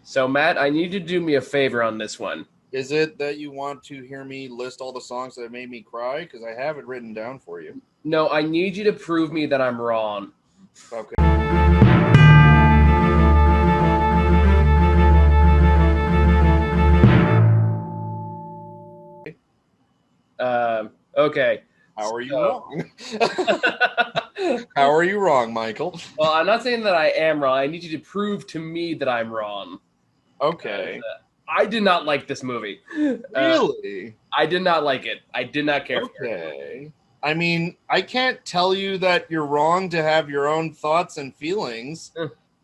So, Matt, I need you to do me a favor on this one. Is it that you want to hear me list all the songs that made me cry? Because I have it written down for you. No, I need you to prove me that I'm wrong. Okay. Okay. How are you wrong? How are you wrong, Michael? Well, I'm not saying that I am wrong. I need you to prove to me that I'm wrong. Okay. I did not like this movie. Really? I did not like it. I did not care for it. Okay. I mean, I can't tell you that you're wrong to have your own thoughts and feelings.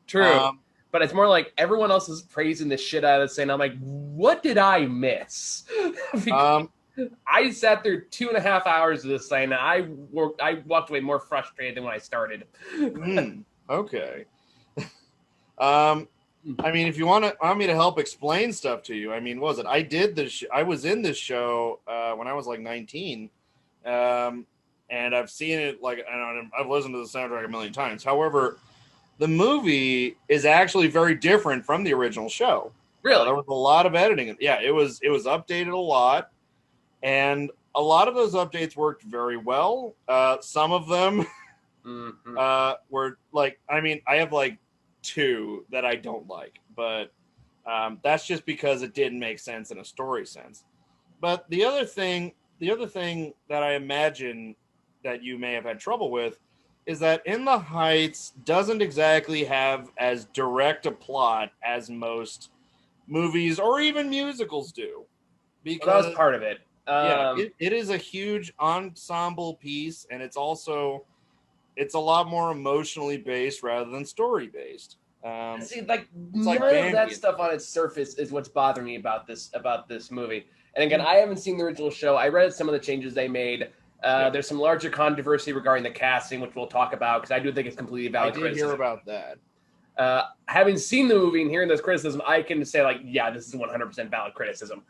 True. But it's more like everyone else is praising the shit out of this thing. I'm like, what did I miss? I sat through 2.5 hours of this thing, and I walked away more frustrated than when I started. Okay. I mean, if you want me to help explain stuff to you, I mean, what was it? I did this. I was in this show when I was like 19, and I've seen it I've listened to the soundtrack a million times. However, the movie is actually very different from the original show. Really, there was a lot of editing. Yeah, it was updated a lot. And a lot of those updates worked very well. Some of them were like, I mean, I have like 2 that I don't like, but that's just because it didn't make sense in a story sense. But the other thing that I imagine that you may have had trouble with is that In the Heights doesn't exactly have as direct a plot as most movies or even musicals do. Because that was part of it. It is a huge ensemble piece, and it's a lot more emotionally based rather than story based. See, like none of that stuff on its surface is what's bothering me about this movie. And again, I haven't seen the original show. I read some of the changes they made. There's some larger controversy regarding the casting, which we'll talk about because I do think it's completely valid. I did hear about that. Having seen the movie and hearing those criticism, I can say like, yeah, this is 100% valid criticism.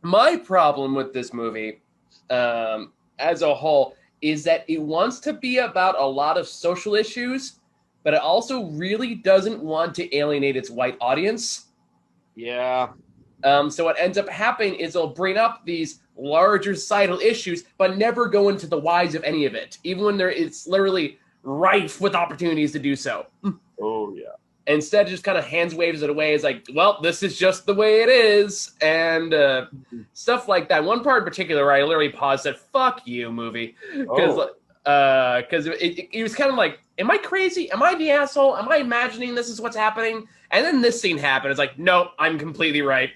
My problem with this movie, as a whole, is that it wants to be about a lot of social issues, but it also really doesn't want to alienate its white audience. Yeah. So what ends up happening is it'll bring up these larger societal issues, but never go into the whys of any of it, even when it's literally rife with opportunities to do so. Oh, yeah. Instead, just kind of hands waves it away as like, well, this is just the way it is, and stuff like that. One part in particular where I literally paused and said, fuck you, movie. Because it was kind of like, am I crazy? Am I the asshole? Am I imagining this is what's happening? And then this scene happened. It's like, nope, I'm completely right.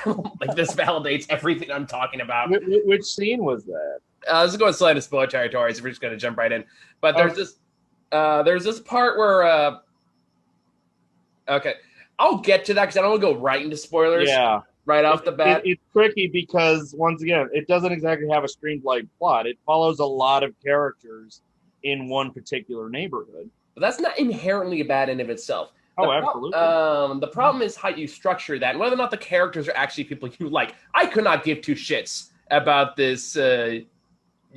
Like, this validates everything I'm talking about. Which scene was that? This is going slightly into spoiler territory, so we're just going to jump right in. But there's this part where... Okay, I'll get to that because I don't want to go right into spoilers. Yeah, right off the bat. It's tricky because once again, it doesn't exactly have a streamlined plot. It follows a lot of characters in one particular neighborhood. But that's not inherently a bad in of itself. Absolutely. The problem is how you structure that and whether or not the characters are actually people you like. I could not give 2 shits about this.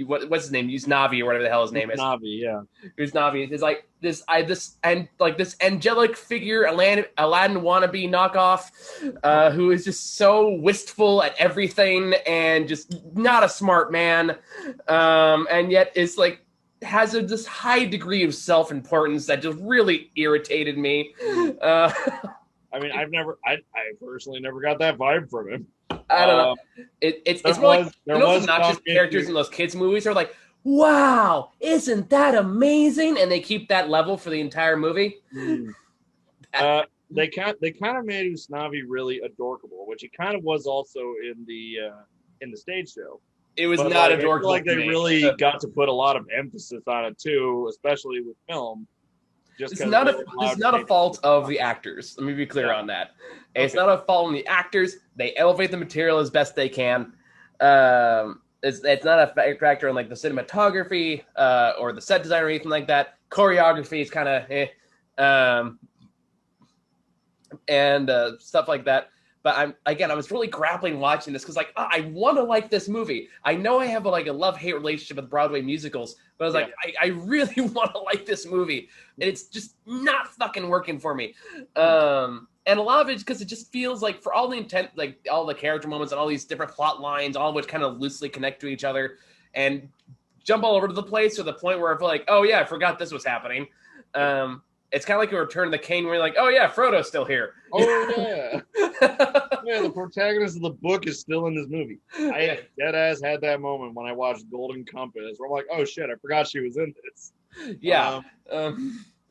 What's his name? Usnavi or whatever the hell his name is. Usnavi, yeah. Usnavi is like this angelic figure, Aladdin wannabe knockoff, who is just so wistful at everything and just not a smart man, and yet is like has this high degree of self-importance that just really irritated me. I mean, I personally never got that vibe from him. I don't know. It's more like those obnoxious characters in those kids' movies are like, wow, isn't that amazing? And they keep that level for the entire movie. They kind of made Usnavi really adorable, which he kind of was also in the stage show. It was not adorable. Like they really got to put a lot of emphasis on it too, especially with film. It's not a fault of the actors. Let me be clear on that. It's not a fault of the actors. They elevate the material as best they can. It's not a factor in like the cinematography or the set design or anything like that. Choreography is kind of and stuff like that. But I was really grappling watching this because like I want to like this movie. I know I have a love-hate relationship with Broadway musicals, but I was like, I really want to like this movie, and it's just not fucking working for me. And a lot of it because it just feels like for all the intent, like all the character moments and all these different plot lines, all of which kind of loosely connect to each other and jump all over to the place to the point where I feel like, oh yeah, I forgot this was happening. It's kind of like a Return of the King where you're like, oh yeah, Frodo's still here. Oh yeah. Yeah, the protagonist of the book is still in this movie. I deadass had that moment when I watched Golden Compass where I'm like, oh shit, I forgot she was in this. Yeah.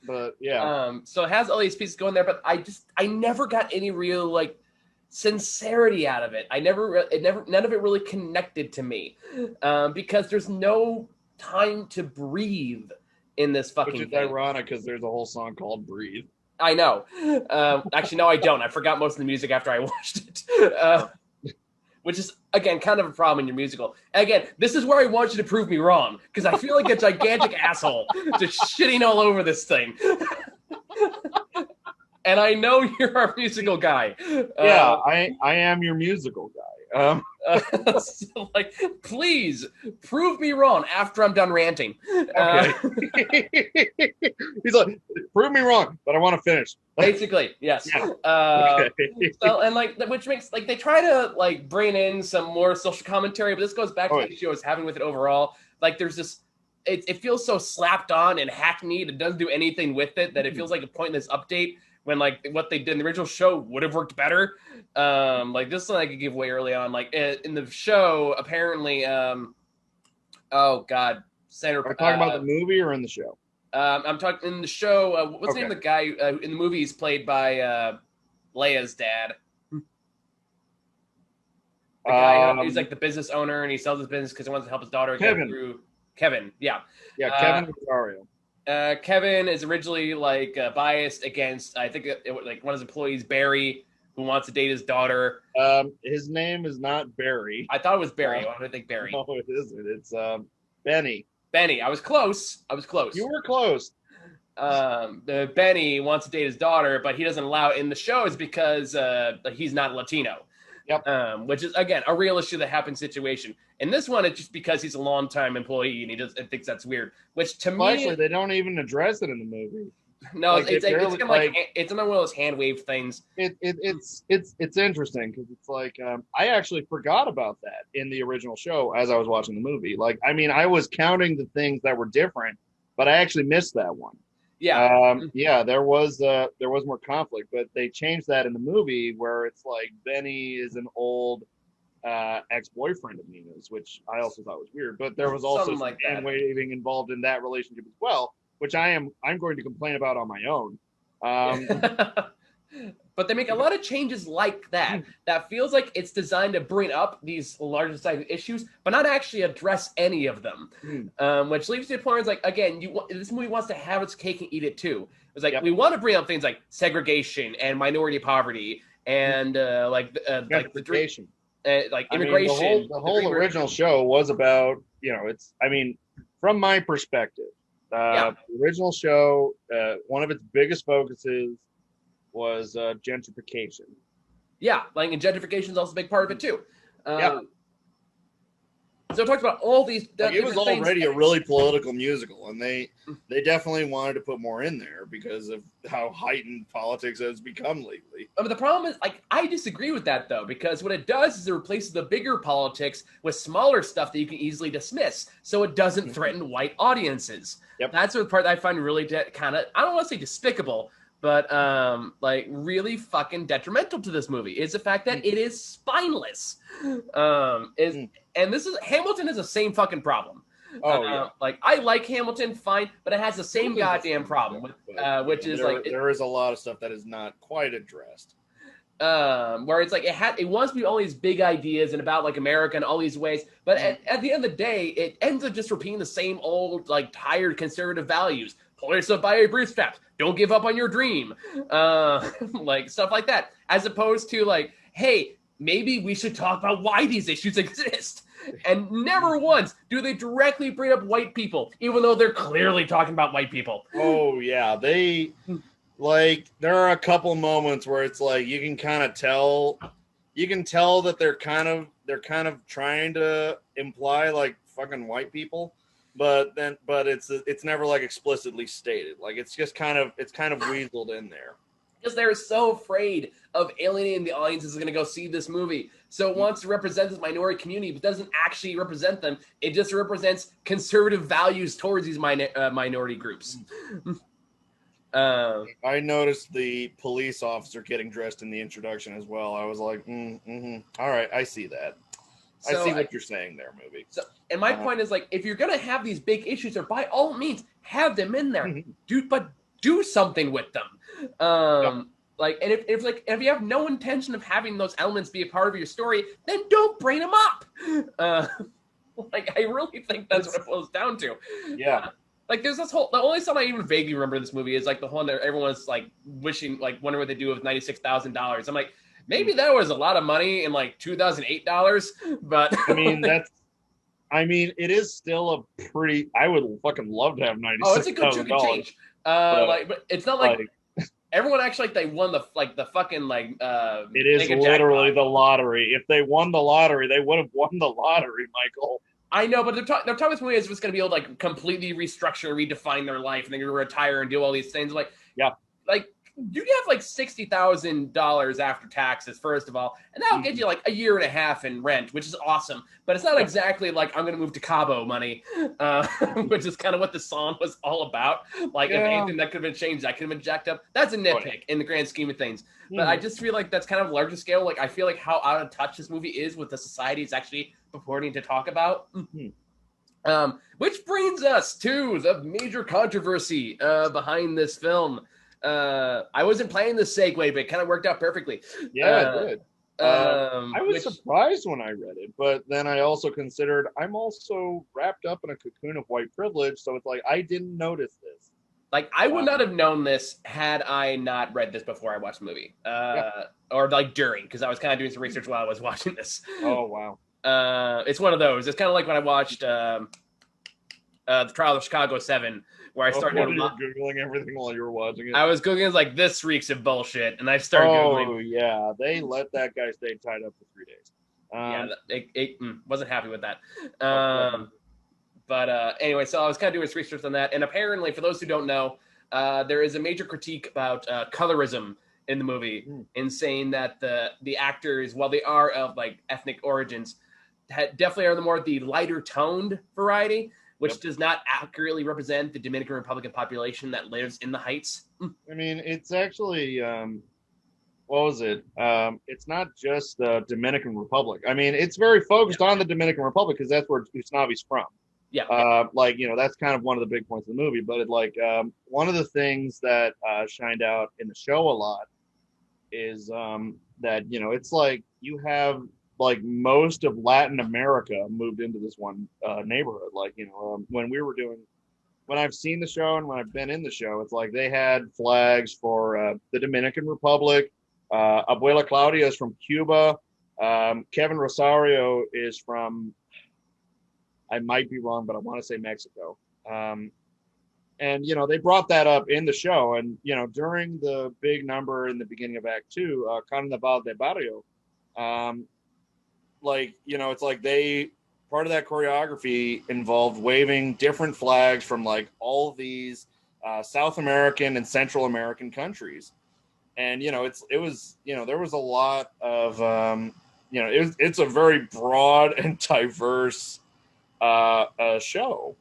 But yeah. So it has all these pieces going there, but I never got any real like sincerity out of it. None of it really connected to me. Because there's no time to breathe in this fucking thing. Which is ironic because there's a whole song called Breathe. I know. Actually, no, I don't. I forgot most of the music after I watched it. Which is, again, kind of a problem in your musical. Again, this is where I want you to prove me wrong, because I feel like a gigantic asshole just shitting all over this thing. And I know you're our musical guy. Yeah, I am your musical guy. So, like, please prove me wrong after I'm done ranting. Okay. He's like, prove me wrong, but I want to finish. Basically, yes. Yeah. Okay. So, and like, which makes like they try to like bring in some more social commentary, but this goes back to the issue I was having with it overall. Like, there's this. It feels so slapped on and hackneyed. It doesn't do anything with it that it feels like a pointless update. When like what they did in the original show would have worked better. Like this one I could give away early on. Like in the show, apparently, oh god, Senator. Are you talking about the movie or in the show? I'm talking in the show. What's the name of the guy in the movie? He's played by Leia's dad. The guy he's like the business owner and he sells his business because he wants to help his daughter get through. Kevin, yeah, Kevin Rosario. Kevin is originally like biased against, I think, like one of his employees, Barry, who wants to date his daughter. His name is not Barry. I thought it was Barry. Why do I think Barry? No, it isn't. It's Benny. Benny. I was close. You were close. Benny wants to date his daughter, but he doesn't allow it in the show is because he's not Latino. Yep. Which is, again, a real issue that happens situation. In this one, it's just because he's a longtime employee and he thinks that's weird. Which to me, actually, they don't even address it in the movie. No, like, it's kind of like it's another one of those hand wave things. It's interesting because it's like I actually forgot about that in the original show as I was watching the movie. Like, I mean, I was counting the things that were different, but I actually missed that one. Yeah. There was more conflict, but they changed that in the movie where it's like Benny is an old ex-boyfriend of Nina's, which I also thought was weird. But there was also some hand waving involved in that relationship as well, which I'm going to complain about on my own. But they make a lot of changes like that. That feels like it's designed to bring up these larger society issues, but not actually address any of them. Which leads to the point where it's like, again, this movie wants to have its cake and eat it too. It's like we want to bring up things like segregation and minority poverty and like immigration. The whole original show was about, from my perspective, the original show, one of its biggest focuses was gentrification. Yeah, like and gentrification is also a big part of it too. So it talks about all these. It was already a really political musical, and they definitely wanted to put more in there because of how heightened politics has become lately. But the problem is, like, I disagree with that though, because what it does is it replaces the bigger politics with smaller stuff that you can easily dismiss, so it doesn't threaten white audiences. Yep. That's the part that I find really kind of, I don't want to say despicable, but like really fucking detrimental to this movie is the fact that it is spineless. And this is Hamilton is the same fucking problem. Like I like Hamilton fine, but it has the same goddamn problem with, which is there is a lot of stuff that is not quite addressed. Where it's like it wants to be all these big ideas and about like America in all these ways, but at the end of the day, it ends up just repeating the same old like tired conservative values. Pull yourself by your bootstraps. Don't give up on your dream. Like stuff like that. As opposed to like, hey, maybe we should talk about why these issues exist. And never once do they directly bring up white people, even though they're clearly talking about white people. Oh, yeah. There are a couple moments where it's like you can kind of tell you can tell that they're kind of trying to imply like fucking white people, but it's never like explicitly stated. Like it's kind of weaseled in there. Because they're so afraid of alienating the audiences going to go see this movie. So it wants to represent this minority community, but doesn't actually represent them. It just represents conservative values towards these minority groups. I noticed the police officer getting dressed in the introduction as well. I was like, all right, I see that. So I see what you're saying there, movie. So, and my point is, like, if you're going to have these big issues, or by all means, have them in there. But do something with them. Like, and if you have no intention of having those elements be a part of your story, then don't bring them up. Like, I really think that's what it boils down to. Yeah. Like, there's this whole, the only time I even vaguely remember this movie is like the one that everyone's like wishing, like, wondering what they do with $96,000. I'm like, maybe that was a lot of money in like $2008, but I mean, it is still a pretty, I would fucking love to have $96,000. Oh, it's a good chunk of change. But it's not like everyone actually like they won the fucking like. It is literally the lottery. If they won the lottery, they would have won the lottery, Michael. I know, but they're talking this movie is just going to be able to like completely restructure, redefine their life, and they're going to retire and do all these things. Like, yeah, like you have like $60,000 after taxes, first of all, and that'll get you like a year and a half in rent, which is awesome. But it's not exactly like I'm going to move to Cabo money, which is kind of what the song was all about. Like, if anything that could have been changed, that could have been jacked up. That's a nitpick in the grand scheme of things. But I just feel like that's kind of larger scale. Like, I feel like how out of touch this movie is with the society it's actually purporting to talk about. Which brings us to the major controversy behind this film. I wasn't planning this segue, but it kind of worked out perfectly. Yeah, it did. I was surprised when I read it, but then I also considered I'm also wrapped up in a cocoon of white privilege, so it's like I didn't notice this. Like, I would not have known this had I not read this before I watched the movie, or like during, because I was kind of doing some research while I was watching this. Oh wow! It's one of those. It's kind of like when I watched the Trial of Chicago 7. Where I started Googling everything while you were watching it. I was Googling like, this reeks of bullshit, and I started Googling. Oh yeah, they let that guy stay tied up for 3 days. It wasn't happy with that. But anyway, so I was kind of doing some research on that, and apparently, for those who don't know, there is a major critique about colorism in the movie, in saying that the actors, while they are of like ethnic origins, definitely are the lighter toned variety, which does not accurately represent the Dominican Republican population that lives in the Heights. I mean, it's actually, what was it? It's not just the Dominican Republic. I mean, it's very focused on the Dominican Republic because that's where Usnavi's from. Yeah. Like, you know, that's kind of one of the big points of the movie. But one of the things that shined out in the show a lot is that, you know, it's like you have like most of Latin America moved into this one neighborhood. Like, you know, when I've seen the show and when I've been in the show, it's like they had flags for the Dominican Republic. Abuela Claudia is from Cuba. Kevin Rosario is from, I might be wrong, but I want to say Mexico. And, you know, they brought that up in the show. And, you know, during the big number in the beginning of Act 2, Carnaval de Barrio, like, you know, it's like part of that choreography involved waving different flags from like all these South American and Central American countries. And, you know, it was, you know, there was a lot of, you know, it's a very broad and diverse show.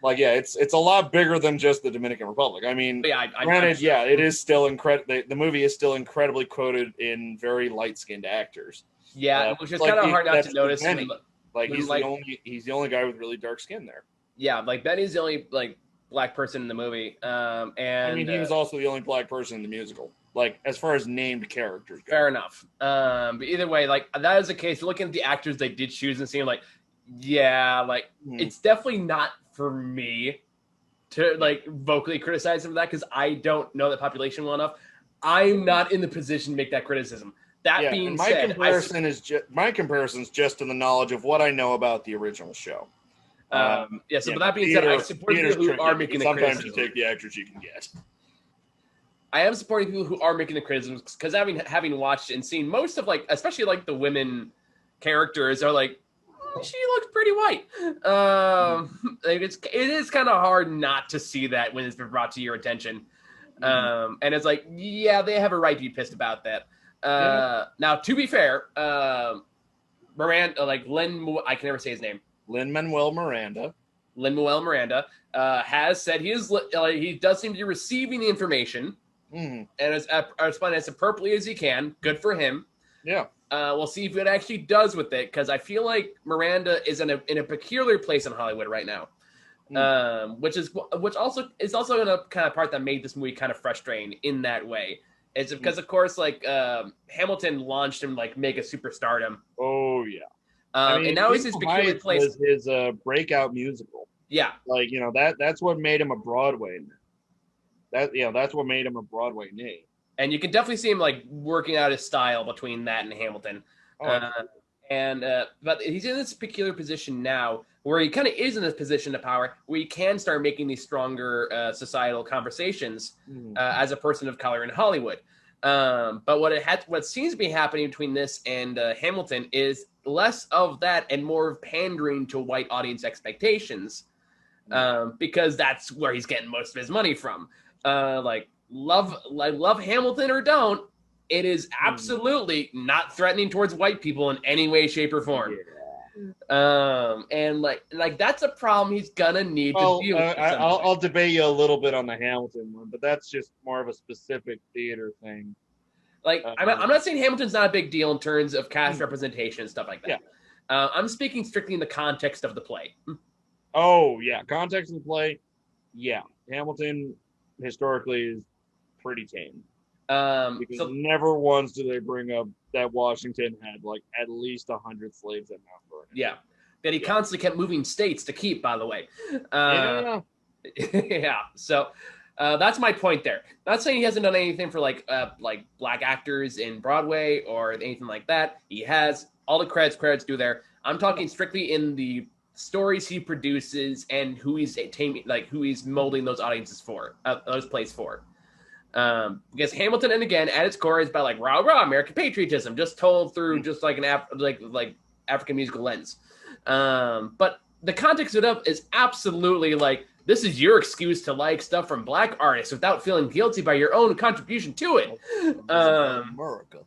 Like, yeah, it's a lot bigger than just the Dominican Republic. I mean, granted, it is still incredible. The movie is still incredibly quoted in very light-skinned actors. Yeah, which is kind of hard not to notice. Like, he's the only guy with really dark skin there. Yeah, like Benny's the only like black person in the movie. And I mean, he was also the only black person in the musical. Like, as far as named characters go. Fair enough. But either way, like, that is the case. Looking at the actors they did choose and seeing like, yeah, like it's definitely not for me to like vocally criticize them for that, because I don't know the population well enough. I'm not in the position to make that criticism. That being said, my comparison is just to the knowledge of what I know about the original show. But that being said, I support people who are making the criticism. Sometimes you take the actors you can get. I am supporting people who are making the criticisms because having watched and seen most of like, especially like the women characters are like, she looks pretty white. Like it is kind of hard not to see that when it's been brought to your attention. And it's like, yeah, they have a right to be pissed about that. Now, to be fair, Miranda, like I can never say his name. Lin-Manuel Miranda. Lin-Manuel Miranda has said he does seem to be receiving the information and is responding as appropriately as he can. Good for him. Yeah. We'll see if it actually does with it, because I feel like Miranda is in a peculiar place in Hollywood right now, which also is also in a kind of part that made this movie kind of frustrating in that way. It's because of course like Hamilton launched him like mega superstardom. Oh yeah. And now he's his peculiar place. Was his breakout musical. Yeah. Like, you know, that's what made him a Broadway name. That's what made him a Broadway name. And you can definitely see him like working out his style between that and Hamilton. But he's in this peculiar position now where he kind of is in this position of power where he can start making these stronger societal conversations as a person of color in Hollywood. But what seems to be happening between this and Hamilton is less of that and more of pandering to white audience expectations, because that's where he's getting most of his money from. Love Hamilton or don't, it is absolutely not threatening towards white people in any way, shape, or form. And that's a problem he's gonna need to deal with. I'll debate you a little bit on the Hamilton one, but that's just more of a specific theater thing. Like, I'm not saying Hamilton's not a big deal in terms of cast representation and stuff like that. Yeah. I'm speaking strictly in the context of the play. Oh yeah, context of the play. Yeah, Hamilton historically is pretty tame. Because never once do they bring up that Washington had like at least 100 slaves at Mount Vernon. Yeah, that he constantly kept moving states to keep. By the way, yeah. So that's my point there. Not saying he hasn't done anything for like black actors in Broadway or anything like that. He has. All the credits due there. I'm talking strictly in the stories he produces and who he's taming, like who he's molding those audiences for, those plays for. Because Hamilton, and again, at its core, is about like rah rah American patriotism, just told through just like an like African musical lens. But the context of it is absolutely like, this is your excuse to like stuff from black artists without feeling guilty by your own contribution to it. America.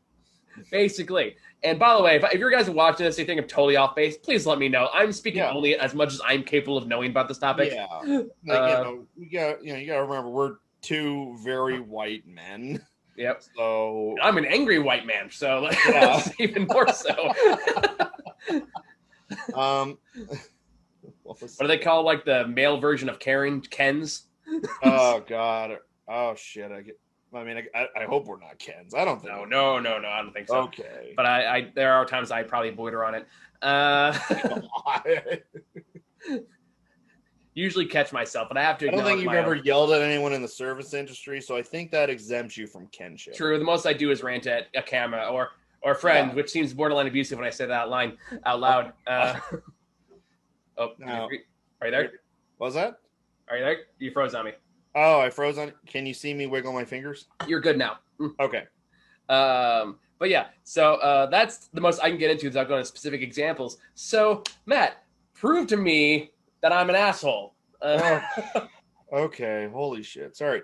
Basically. And by the way, if you guys are watching this and you think I'm totally off base, please let me know. I'm speaking only as much as I'm capable of knowing about this topic. Yeah. You gotta remember, we're two very white men. Yep. So I'm an angry white man, so that's even more so. What do they call like the male version of Karen? Kens? Oh God. Oh shit. I hope we're not Kens. I don't think. No, I don't think so. Okay. But I there are times I probably border on it. Usually catch myself, but I have to. I don't think you've ever yelled at anyone in the service industry, so I think that exempts you from kinship. True. The most I do is rant at a camera or friend, which seems borderline abusive when I say that out loud. Are you there? What was that? Are you there? You froze on me. Oh, I froze on. Can you see me wiggle my fingers? You're good now. Okay. But yeah, so that's the most I can get into without going into specific examples. So, Matt, prove to me that I'm an asshole. Okay, holy shit. Sorry.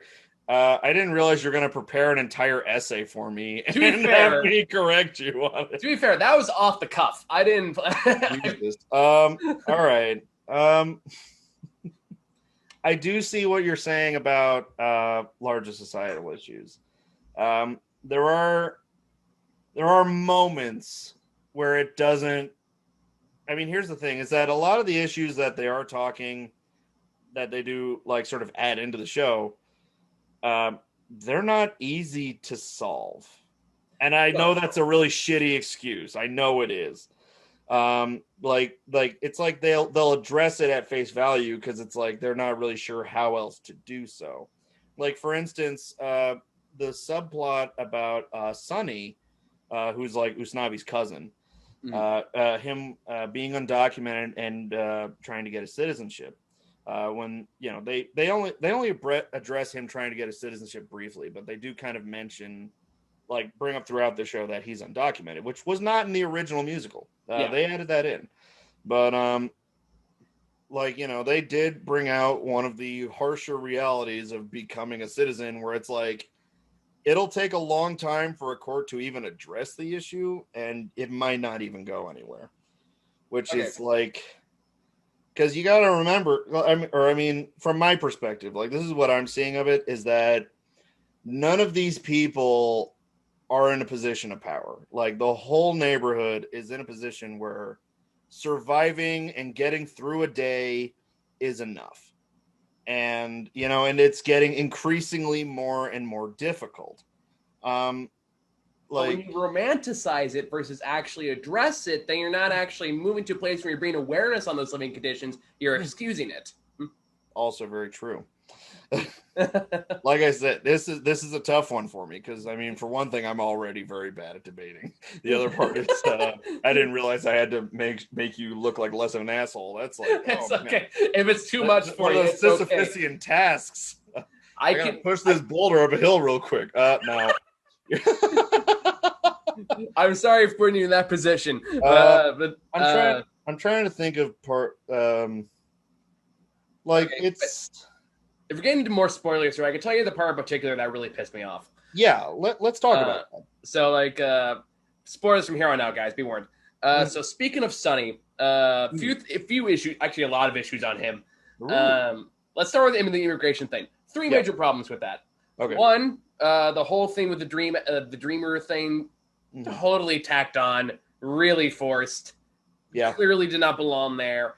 I didn't realize you're going to prepare an entire essay for me and have me correct you on it. To be fair, that was off the cuff. I didn't. All right. I do see what you're saying about larger societal issues. There are moments where it doesn't. I mean, here's the thing: is that a lot of the issues that they are talking, that they do like sort of add into the show, they're not easy to solve. And I know that's a really shitty excuse. I know it is. Like it's like they'll address it at face value because it's like they're not really sure how else to do so. Like for instance, the subplot about Sonny, who's like Usnavi's cousin, him being undocumented and trying to get his citizenship. when they only address him trying to get his citizenship briefly, but they do kind of mention, like, bring up throughout the show that he's undocumented, which was not in the original musical. They added that in, but they did bring out one of the harsher realities of becoming a citizen, where it's like it'll take a long time for a court to even address the issue, and it might not even go anywhere, which is like. Because you got to remember, from my perspective, like, this is what I'm seeing of it, is that none of these people are in a position of power. Like, the whole neighborhood is in a position where surviving and getting through a day is enough. And, and it's getting increasingly more and more difficult. But when you romanticize it versus actually address it, then you're not actually moving to a place where you're bringing awareness on those living conditions. You're excusing it. Also very true. Like I said, this is a tough one for me because, for one thing, I'm already very bad at debating. The other part is I didn't realize I had to make you look like less of an asshole. That's like, it's okay. Man. If it's too much for you, those Sisyphusian tasks. I can push this boulder up a hill real quick. No. I'm sorry for putting you in that position. But I'm trying to think of part. It's. If we're getting into more spoilers here, I can tell you the part in particular that really pissed me off. Yeah, let's talk about that. So, spoilers from here on out, guys. Be warned. So, speaking of Sonny, a few issues, actually a lot of issues on him. Let's start with him and the immigration thing. Three major problems with that. Okay. One, the whole thing with the dreamer thing, totally tacked on, really forced. Yeah, clearly did not belong there.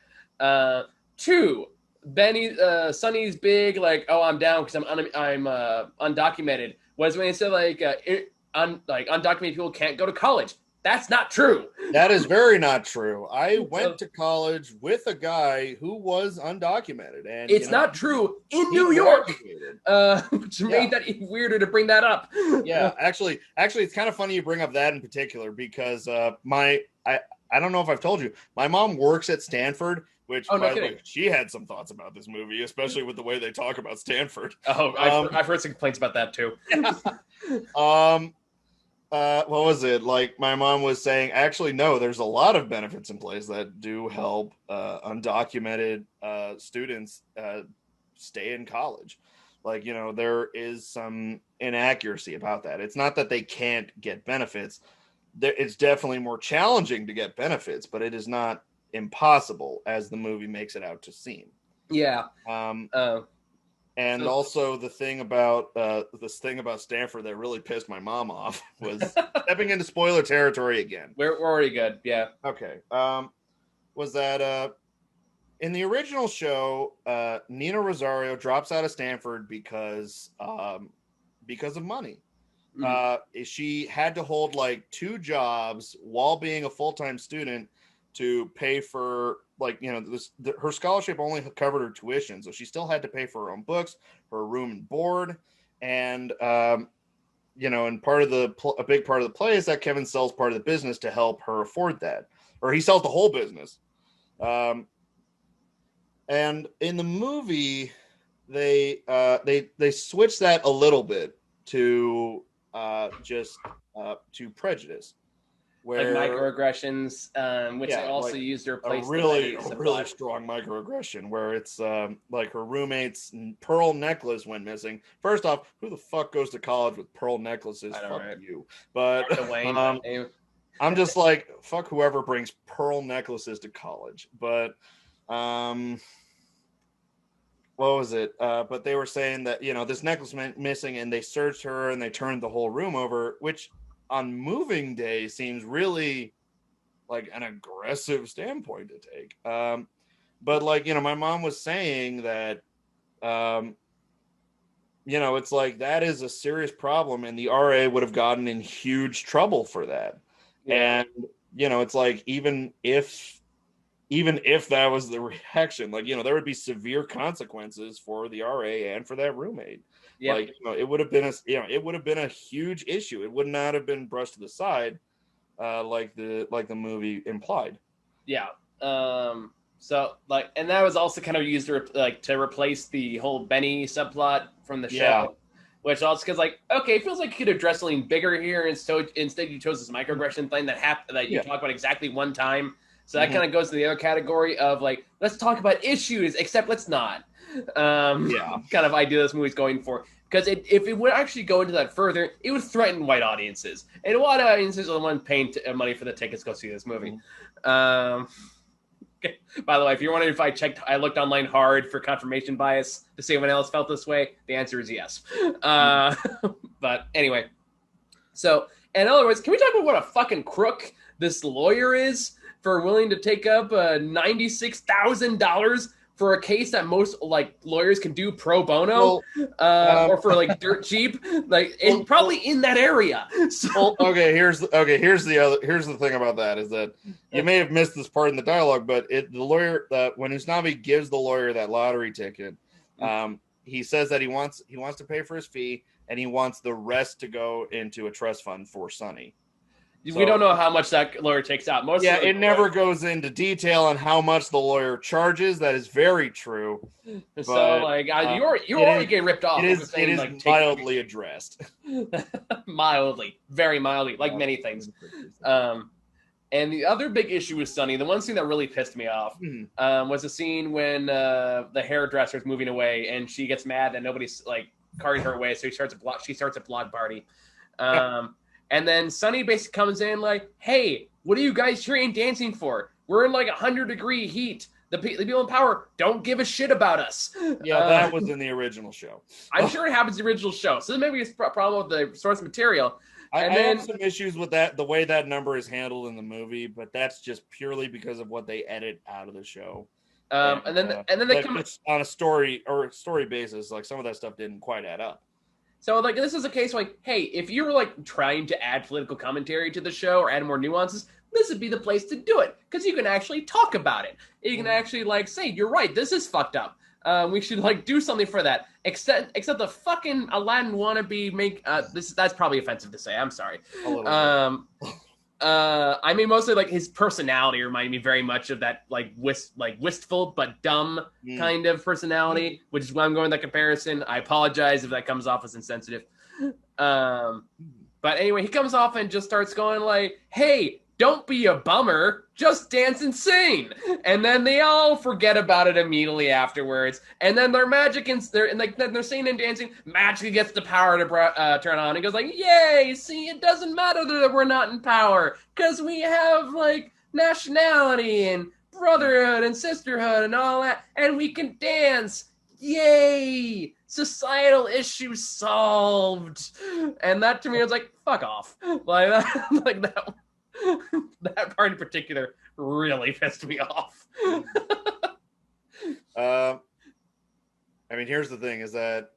Two, Sonny's big, like, oh, I'm down because I'm undocumented. Was when he said undocumented people can't go to college. That's not true. That is very not true. I went to college with a guy who was undocumented, and it's not true in New York, which made that even weirder to bring that up. Yeah, actually, it's kind of funny you bring up that in particular because I don't know if I've told you, my mom works at Stanford. Which, by the way, she had some thoughts about this movie, especially with the way they talk about Stanford. Oh, I've heard some complaints about that too. What was it? Like, my mom was saying, actually, no, there's a lot of benefits in place that do help undocumented students stay in college. Like, there is some inaccuracy about that. It's not that they can't get benefits. It's definitely more challenging to get benefits, but it is not impossible as the movie makes it out to seem. Yeah. Also the thing about Stanford that really pissed my mom off was stepping into spoiler territory again. We're already good. Yeah. Okay. Was that in the original show, Nina Rosario drops out of Stanford because of money. Mm-hmm. She had to hold like 2 jobs while being a full-time student to pay for, like, her scholarship only covered her tuition, so she still had to pay for her own books, her room and board, and and a big part of the play is that Kevin sells part of the business to help her afford that, or he sells the whole business. And in the movie, they switch that a little bit to to prejudice. Where, like microaggressions, which they also use to replace a really strong microaggression, where it's like her roommate's pearl necklace went missing. First off, who the fuck goes to college with pearl necklaces? Fuck you. But I'm just like, fuck whoever brings pearl necklaces to college. But what was it? But they were saying that this necklace went missing, and they searched her and they turned the whole room over, which on moving day seems really like an aggressive standpoint to take. But like, my mom was saying that, it's like that is a serious problem, and the RA would have gotten in huge trouble for that. Yeah. And, it's like, even if that was the reaction, like, there would be severe consequences for the RA and for that roommate. Yep. Like, it would have been a huge issue. It would not have been brushed to the side, like the movie implied. Yeah. So like, and that was also kind of used to replace the whole Benny subplot from the show. Yeah. Which also because like, okay, it feels like you could address something bigger here, and so instead you chose this microaggression thing that you talk about exactly one time. So that kind of goes to the other category of like, let's talk about issues, except let's not. Kind of idea this movie's going for. Because if it would actually go into that further, it would threaten white audiences, and white audiences are the ones paying money for the tickets to go see this movie. Okay. By the way, if you're wondering if I looked online hard for confirmation bias to see if anyone else felt this way, the answer is yes. But anyway, so in other words, can we talk about what a fucking crook this lawyer is for willing to take up $96,000 for a case that most like lawyers can do pro bono, or for like dirt cheap, like probably in that area. So, here's the thing about that is that you may have missed this part in the dialogue, but the lawyer when Usnavi gives the lawyer that lottery ticket, he says that he wants to pay for his fee and he wants the rest to go into a trust fund for Sonny. We don't know how much that lawyer takes out. It never goes into detail on how much the lawyer charges. That is very true. So, like, you're already getting ripped off. It is like, mildly addressed. Mildly, very mildly, like many things. And the other big issue with Sonny, the one scene that really pissed me off, was the scene when the hairdresser is moving away and she gets mad that nobody's like carting her away, so she starts a block party. And then Sonny basically comes in like, hey, what are you guys cheering and dancing for? We're in like 100-degree heat. The people in power don't give a shit about us. Yeah, that was in the original show. I'm sure it happens in the original show. So maybe it's a problem with the source material. I have some issues with that, the way that number is handled in the movie, but that's just purely because of what they edit out of the show. And then they come on a story basis. Like some of that stuff didn't quite add up. So, like, this is a case like, hey, if you were, like, trying to add political commentary to the show or add more nuances, this would be the place to do it. Because you can actually talk about it. You can actually, like, say, you're right, this is fucked up. We should, like, do something for that. Except the fucking Aladdin wannabe that's probably offensive to say. I'm sorry. A little bit. I mean, mostly like his personality reminded me very much of that like wistful but dumb kind of personality, which is why I'm going with that comparison. I apologize if that comes off as insensitive. But anyway, he comes off and just starts going like, "Hey, don't be a bummer, just dance and sing." And then they all forget about it immediately afterwards. And then their magic and they're singing and dancing, magically gets the power to turn on. And goes like, "Yay! See, it doesn't matter that we're not in power, because we have like nationality and brotherhood and sisterhood and all that, and we can dance. Yay! Societal issues solved." And that to me was like, fuck off. Like that. That part in particular really pissed me off. I mean, here's the thing is that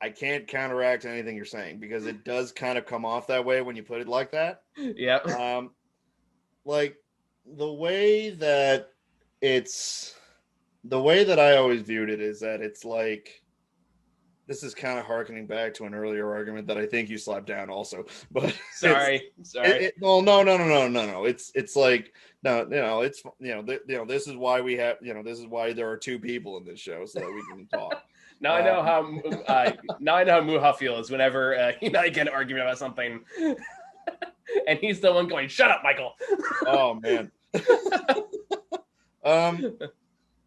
I can't counteract anything you're saying because it does kind of come off that way when you put it like that. Yeah. Like the way that I always viewed it is that it's like, this is kind of harkening back to an earlier argument that I think you slapped down also, but sorry. No. It's like, no, this is why we have, this is why there are two people in this show so that we can talk. Now I know how Muha feels whenever he and I get an argument about something, and he's the one going, "Shut up, Michael." Oh man.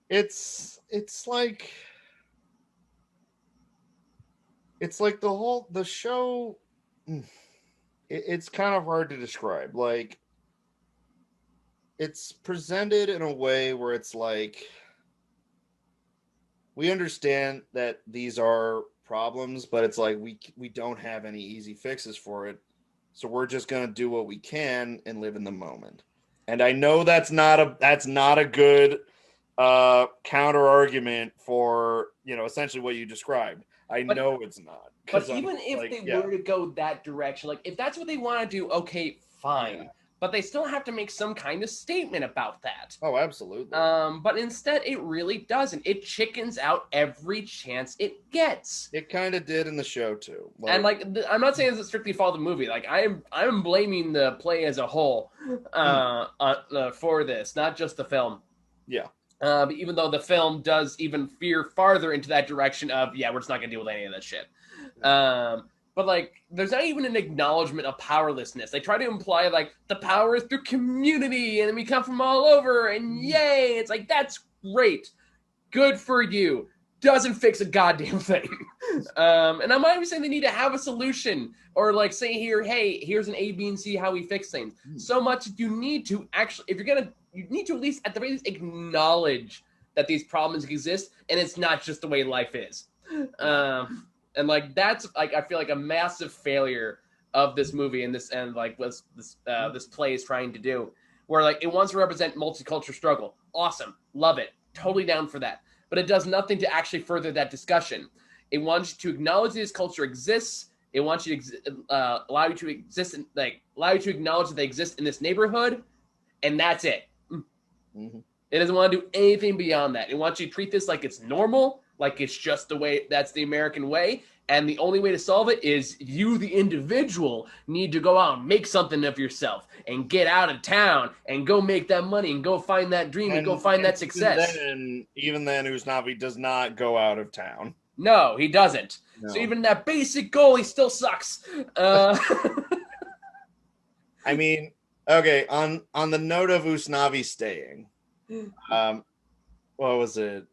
It's like. It's like the show, it's kind of hard to describe. Like, it's presented in a way where it's like, we understand that these are problems, but it's like, we don't have any easy fixes for it. So we're just going to do what we can and live in the moment. And I know that's not a good counter argument for, essentially what you described. I know it's not. But even if they were to go that direction, like if that's what they want to do, okay, fine. Yeah. But they still have to make some kind of statement about that. Oh, absolutely. But instead, it really doesn't. It chickens out every chance it gets. It kind of did in the show too. I'm not saying it's strictly fault of the movie. Like I'm blaming the play as a whole for this, not just the film. Yeah. Even though the film does even veer farther into that direction of, we're just not going to deal with any of that shit. But, like, there's not even an acknowledgement of powerlessness. They try to imply, like, the power is through community, and we come from all over, and yay! It's like, that's great. Good for you. Doesn't fix a goddamn thing. And I'm not even saying they need to have a solution, or, like, say here, hey, here's an A, B, and C, how we fix things. So much you need to actually, if you're going to, you need to at least, at the very least, acknowledge that these problems exist, and it's not just the way life is. And, like, that's, like, I feel like a massive failure of this movie and this, and, like, what this play is trying to do, where, like, it wants to represent multicultural struggle. Awesome. Love it. Totally down for that. But it does nothing to actually further that discussion. It wants you to acknowledge that this culture exists. It wants you to allow you to exist, and, like, allow you to acknowledge that they exist in this neighborhood, and that's it. Mm-hmm. It doesn't want to do anything beyond that. It wants you to treat this like it's normal, like it's just the way, that's the American way, and the only way to solve it is you, the individual, need to go out and make something of yourself and get out of town and go make that money and go find that dream and go find that success. Even then, Usnavi does not go out of town. No, he doesn't. No. So even that basic goal, he still sucks. I mean, okay, on the note of Usnavi staying, what was it?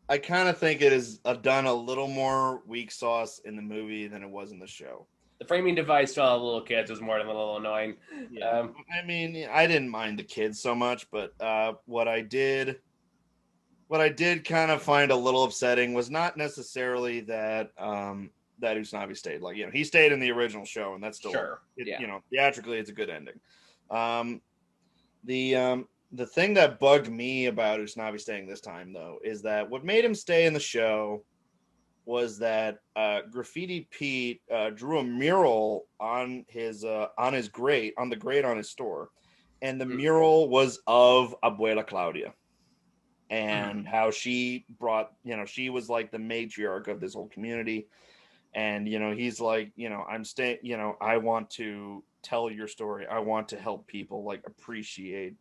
I kind of think it is done a little more weak sauce in the movie than it was in the show. The framing device for all the little kids was more than a little annoying. Yeah. I mean, I didn't mind the kids so much, but what I did kind of find a little upsetting was not necessarily that that Usnavi stayed. Like, you know, he stayed in the original show, and that's still, you know, theatrically it's a good ending. The thing that bugged me about Usnavi staying this time, though, is that what made him stay in the show was that Graffiti Pete drew a mural on the grate on his store, and the mural was of Abuela Claudia, and how she brought, you know, she was like the matriarch of this whole community, and, you know, he's like, you know, I want to tell your story, I want to help people, like, appreciate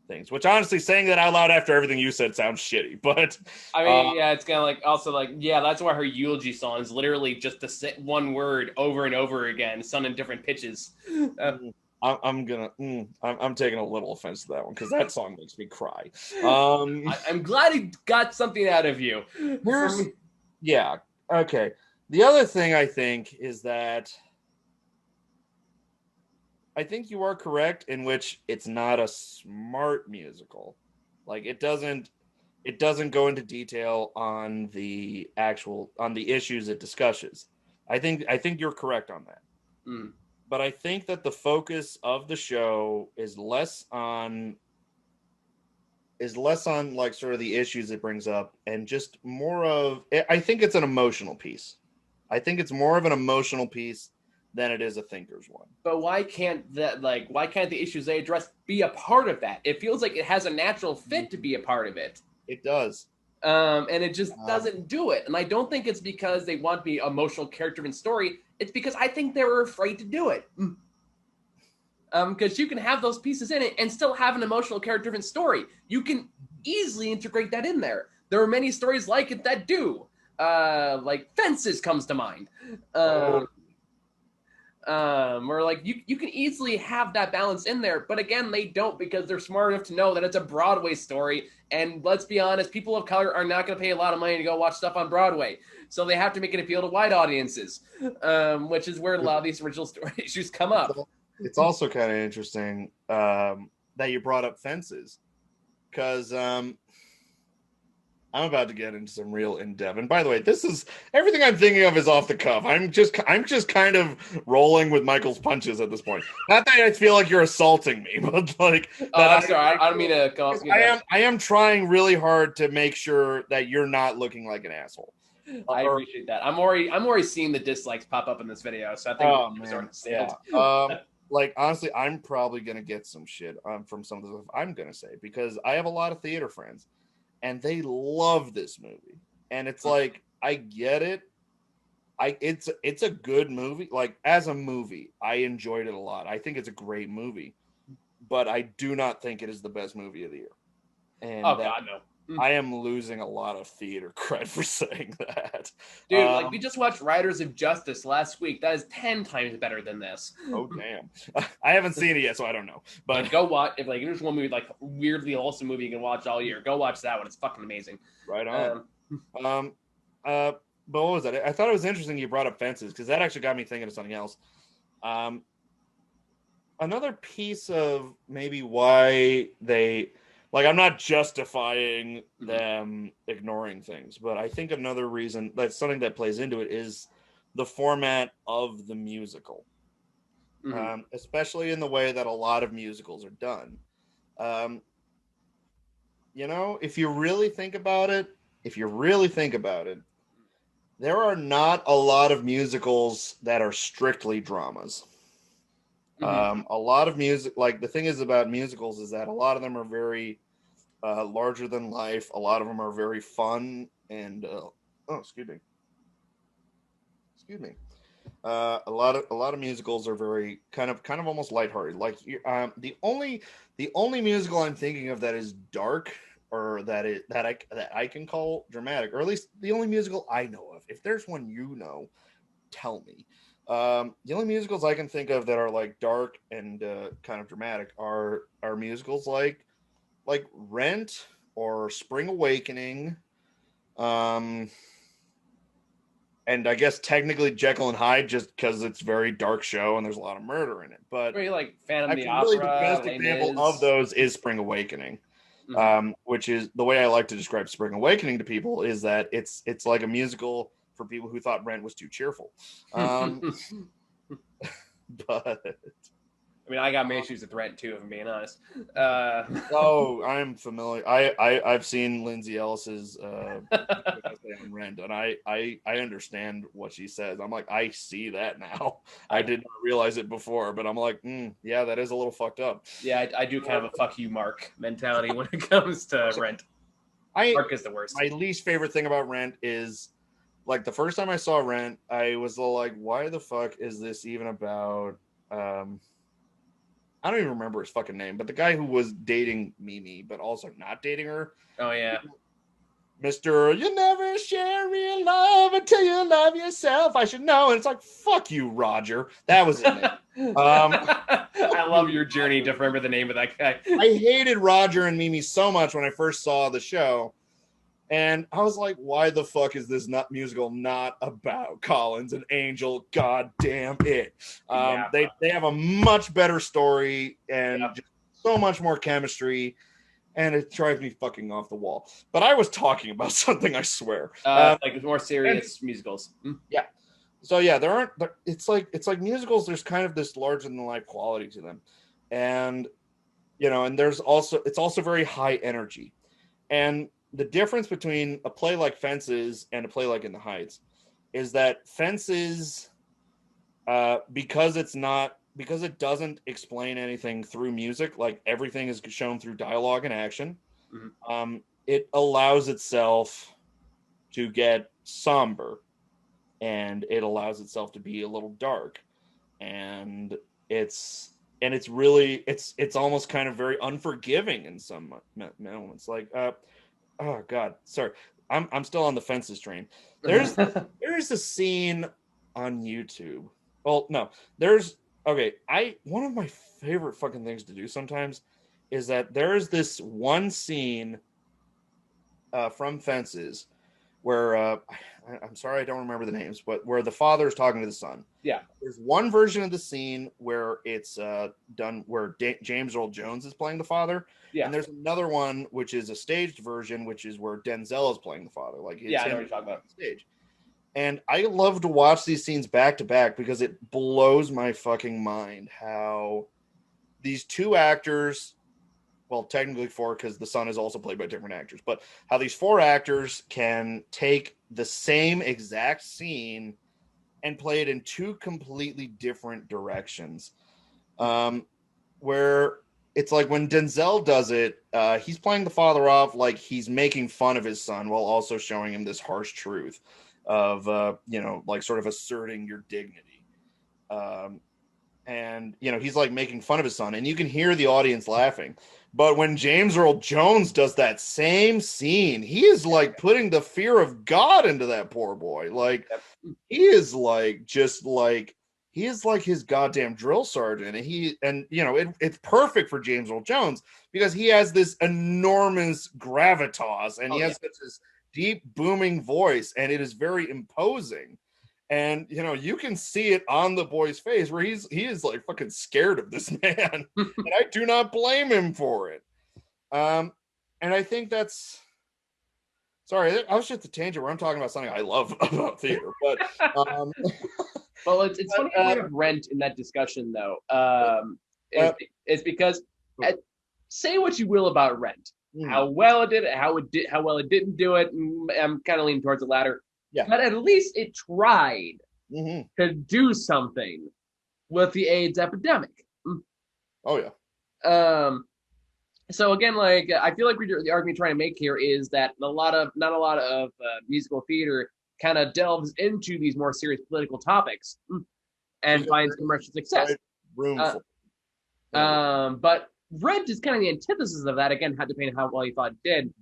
things, which honestly, saying that out loud after everything you said sounds shitty, but I mean, it's kind of like, also like, that's why her eulogy song is literally just to say one word over and over again, sung in different pitches. I'm taking a little offense to that one, because that song makes me cry. I'm glad he got something out of you. Yeah, okay. The other thing I think is that I think you are correct in which it's not a smart musical. Like, it doesn't go into detail on the issues it discusses. I think you're correct on that. But I think that the focus of the show is less on like sort of the issues it brings up, and just more of, I think it's an emotional piece. I think it's more of an emotional piece than it is a thinker's one. But why can't the issues they address be a part of that? It feels like it has a natural fit to be a part of it. It does. And it just doesn't do it. And I don't think it's because they want to be emotional character and story. It's because I think they were afraid to do it. Because you can have those pieces in it and still have an emotional character-driven story. You can easily integrate that in there. There are many stories like it that do. Like Fences comes to mind. Or like you can easily have that balance in there, but again, they don't, because they're smart enough to know that it's a Broadway story, and let's be honest, people of color are not going to pay a lot of money to go watch stuff on Broadway, so they have to make it appeal to white audiences, which is where a lot of these original story issues come up. It's also kind of interesting that you brought up Fences, because I'm about to get into some real in-depth. And by the way, this is everything I'm thinking of is off the cuff. I'm just kind of rolling with Michael's punches at this point. Not that I feel like you're assaulting me, but like, I'm sorry. I don't mean to come up. I am trying really hard to make sure that you're not looking like an asshole. I appreciate that. I'm already seeing the dislikes pop up in this video, so I think like, honestly, I'm probably gonna get some shit from some of the stuff I'm gonna say, because I have a lot of theater friends, and they love this movie. And it's like, I get it. It's a good movie. Like, as a movie, I enjoyed it a lot. I think it's a great movie. But I do not think it is the best movie of the year. And God, no. I am losing a lot of theater cred for saying that. Dude, like, we just watched Riders of Justice last week. That is 10 times better than this. Oh, damn. I haven't seen it yet, so I don't know. But go watch, if like there's one movie, like weirdly wholesome movie you can watch all year, go watch that one. It's fucking amazing. Right on. But what was that? I thought it was interesting you brought up Fences, because that actually got me thinking of something else. Another piece of maybe why they... Like, I'm not justifying them ignoring things, but I think another reason, that's something that plays into it, is the format of the musical. Especially in the way that a lot of musicals are done. You know, if you really think about it, there are not a lot of musicals that are strictly dramas. A lot of music, like, the thing is about musicals is that a lot of them are very larger than life. A lot of them are very fun and excuse me. A lot of musicals are very kind of almost lighthearted. Like the only musical I'm thinking of that is dark, or that I can call dramatic, or at least the only musical I know of. If there's one you know, tell me. The only musicals I can think of that are like dark and kind of dramatic are musicals like Rent or Spring Awakening, and I guess technically Jekyll and Hyde, just because it's a very dark show and there's a lot of murder in it. But really, like Phantom of the really Opera, the best example of those is Spring Awakening, which is the way I like to describe Spring Awakening to people, is that it's like a musical for people who thought Rent was too cheerful. But I mean, I got my issues with Rent too, if I'm being honest. I'm familiar. I've seen Lindsay Ellis's on Rent, and I understand what she says. I'm like, I see that now. I did not realize it before, but I'm like, yeah, that is a little fucked up. Yeah, I do kind of a fuck you, Mark mentality when it comes to Rent. Mark is the worst. My least favorite thing about Rent is, like, the first time I saw Rent, I was like, why the fuck is this even about? I don't even remember his fucking name, but the guy who was dating Mimi, but also not dating her. Oh, yeah. Mr. You never share real love until you love yourself. I should know. And it's like, fuck you, Roger. That was it. I love your journey to remember the name of that guy. I hated Roger and Mimi so much when I first saw the show. And I was like, why the fuck is this musical not about Collins and Angel? God damn it. They have a much better story and just so much more chemistry, and it drives me fucking off the wall. But I was talking about something, I swear. Like more serious musicals. Yeah. So yeah, it's like musicals, there's kind of this larger than life quality to them. And and it's also very high energy. And the difference between a play like Fences and a play like In the Heights is that Fences, because it doesn't explain anything through music, like everything is shown through dialogue and action, it allows itself to get somber, and it allows itself to be a little dark, and it's almost kind of very unforgiving in some moments. Like, oh God, sorry. I'm still on the Fences train. There's a scene on YouTube. Well, no, one of my favorite fucking things to do sometimes is that there's this one scene from Fences where I'm sorry, I don't remember the names, but where the father is talking to the son. Yeah. There's one version of the scene where it's done where James Earl Jones is playing the father. Yeah. And there's another one which is a staged version, which is where Denzel is playing the father. Like, it's I know what you're talking about. On stage. And I love to watch these scenes back to back because it blows my fucking mind how these two actors, well, technically four, because the son is also played by different actors, but how these four actors can take the same exact scene and play it in two completely different directions. Where it's like when Denzel does it, he's playing the father off like he's making fun of his son while also showing him this harsh truth of, like sort of asserting your dignity. and he's like making fun of his son, and you can hear the audience laughing. But when James Earl Jones does that same scene, he is like putting the fear of God into that poor boy. Like he is like he is like his goddamn drill sergeant, and it's perfect for James Earl Jones because he has this enormous gravitas, and he has such this deep booming voice, and it is very imposing. And you can see it on the boy's face where he is like fucking scared of this man, and I do not blame him for it. And I think that's sorry, I was just a tangent where I'm talking about something I love about theater, but well, it's funny to bring up Rent in that discussion though. It's because say what you will about Rent, how well it did, how well it didn't do it. I'm kind of leaning towards the latter. Yeah. But at least it tried to do something with the AIDS epidemic. Oh yeah. So again, like I feel like the argument we're trying to make here is that not a lot of musical theater kind of delves into these more serious political topics and finds commercial success. But Rent is kind of the antithesis of that. Again, depending on how well you thought it did,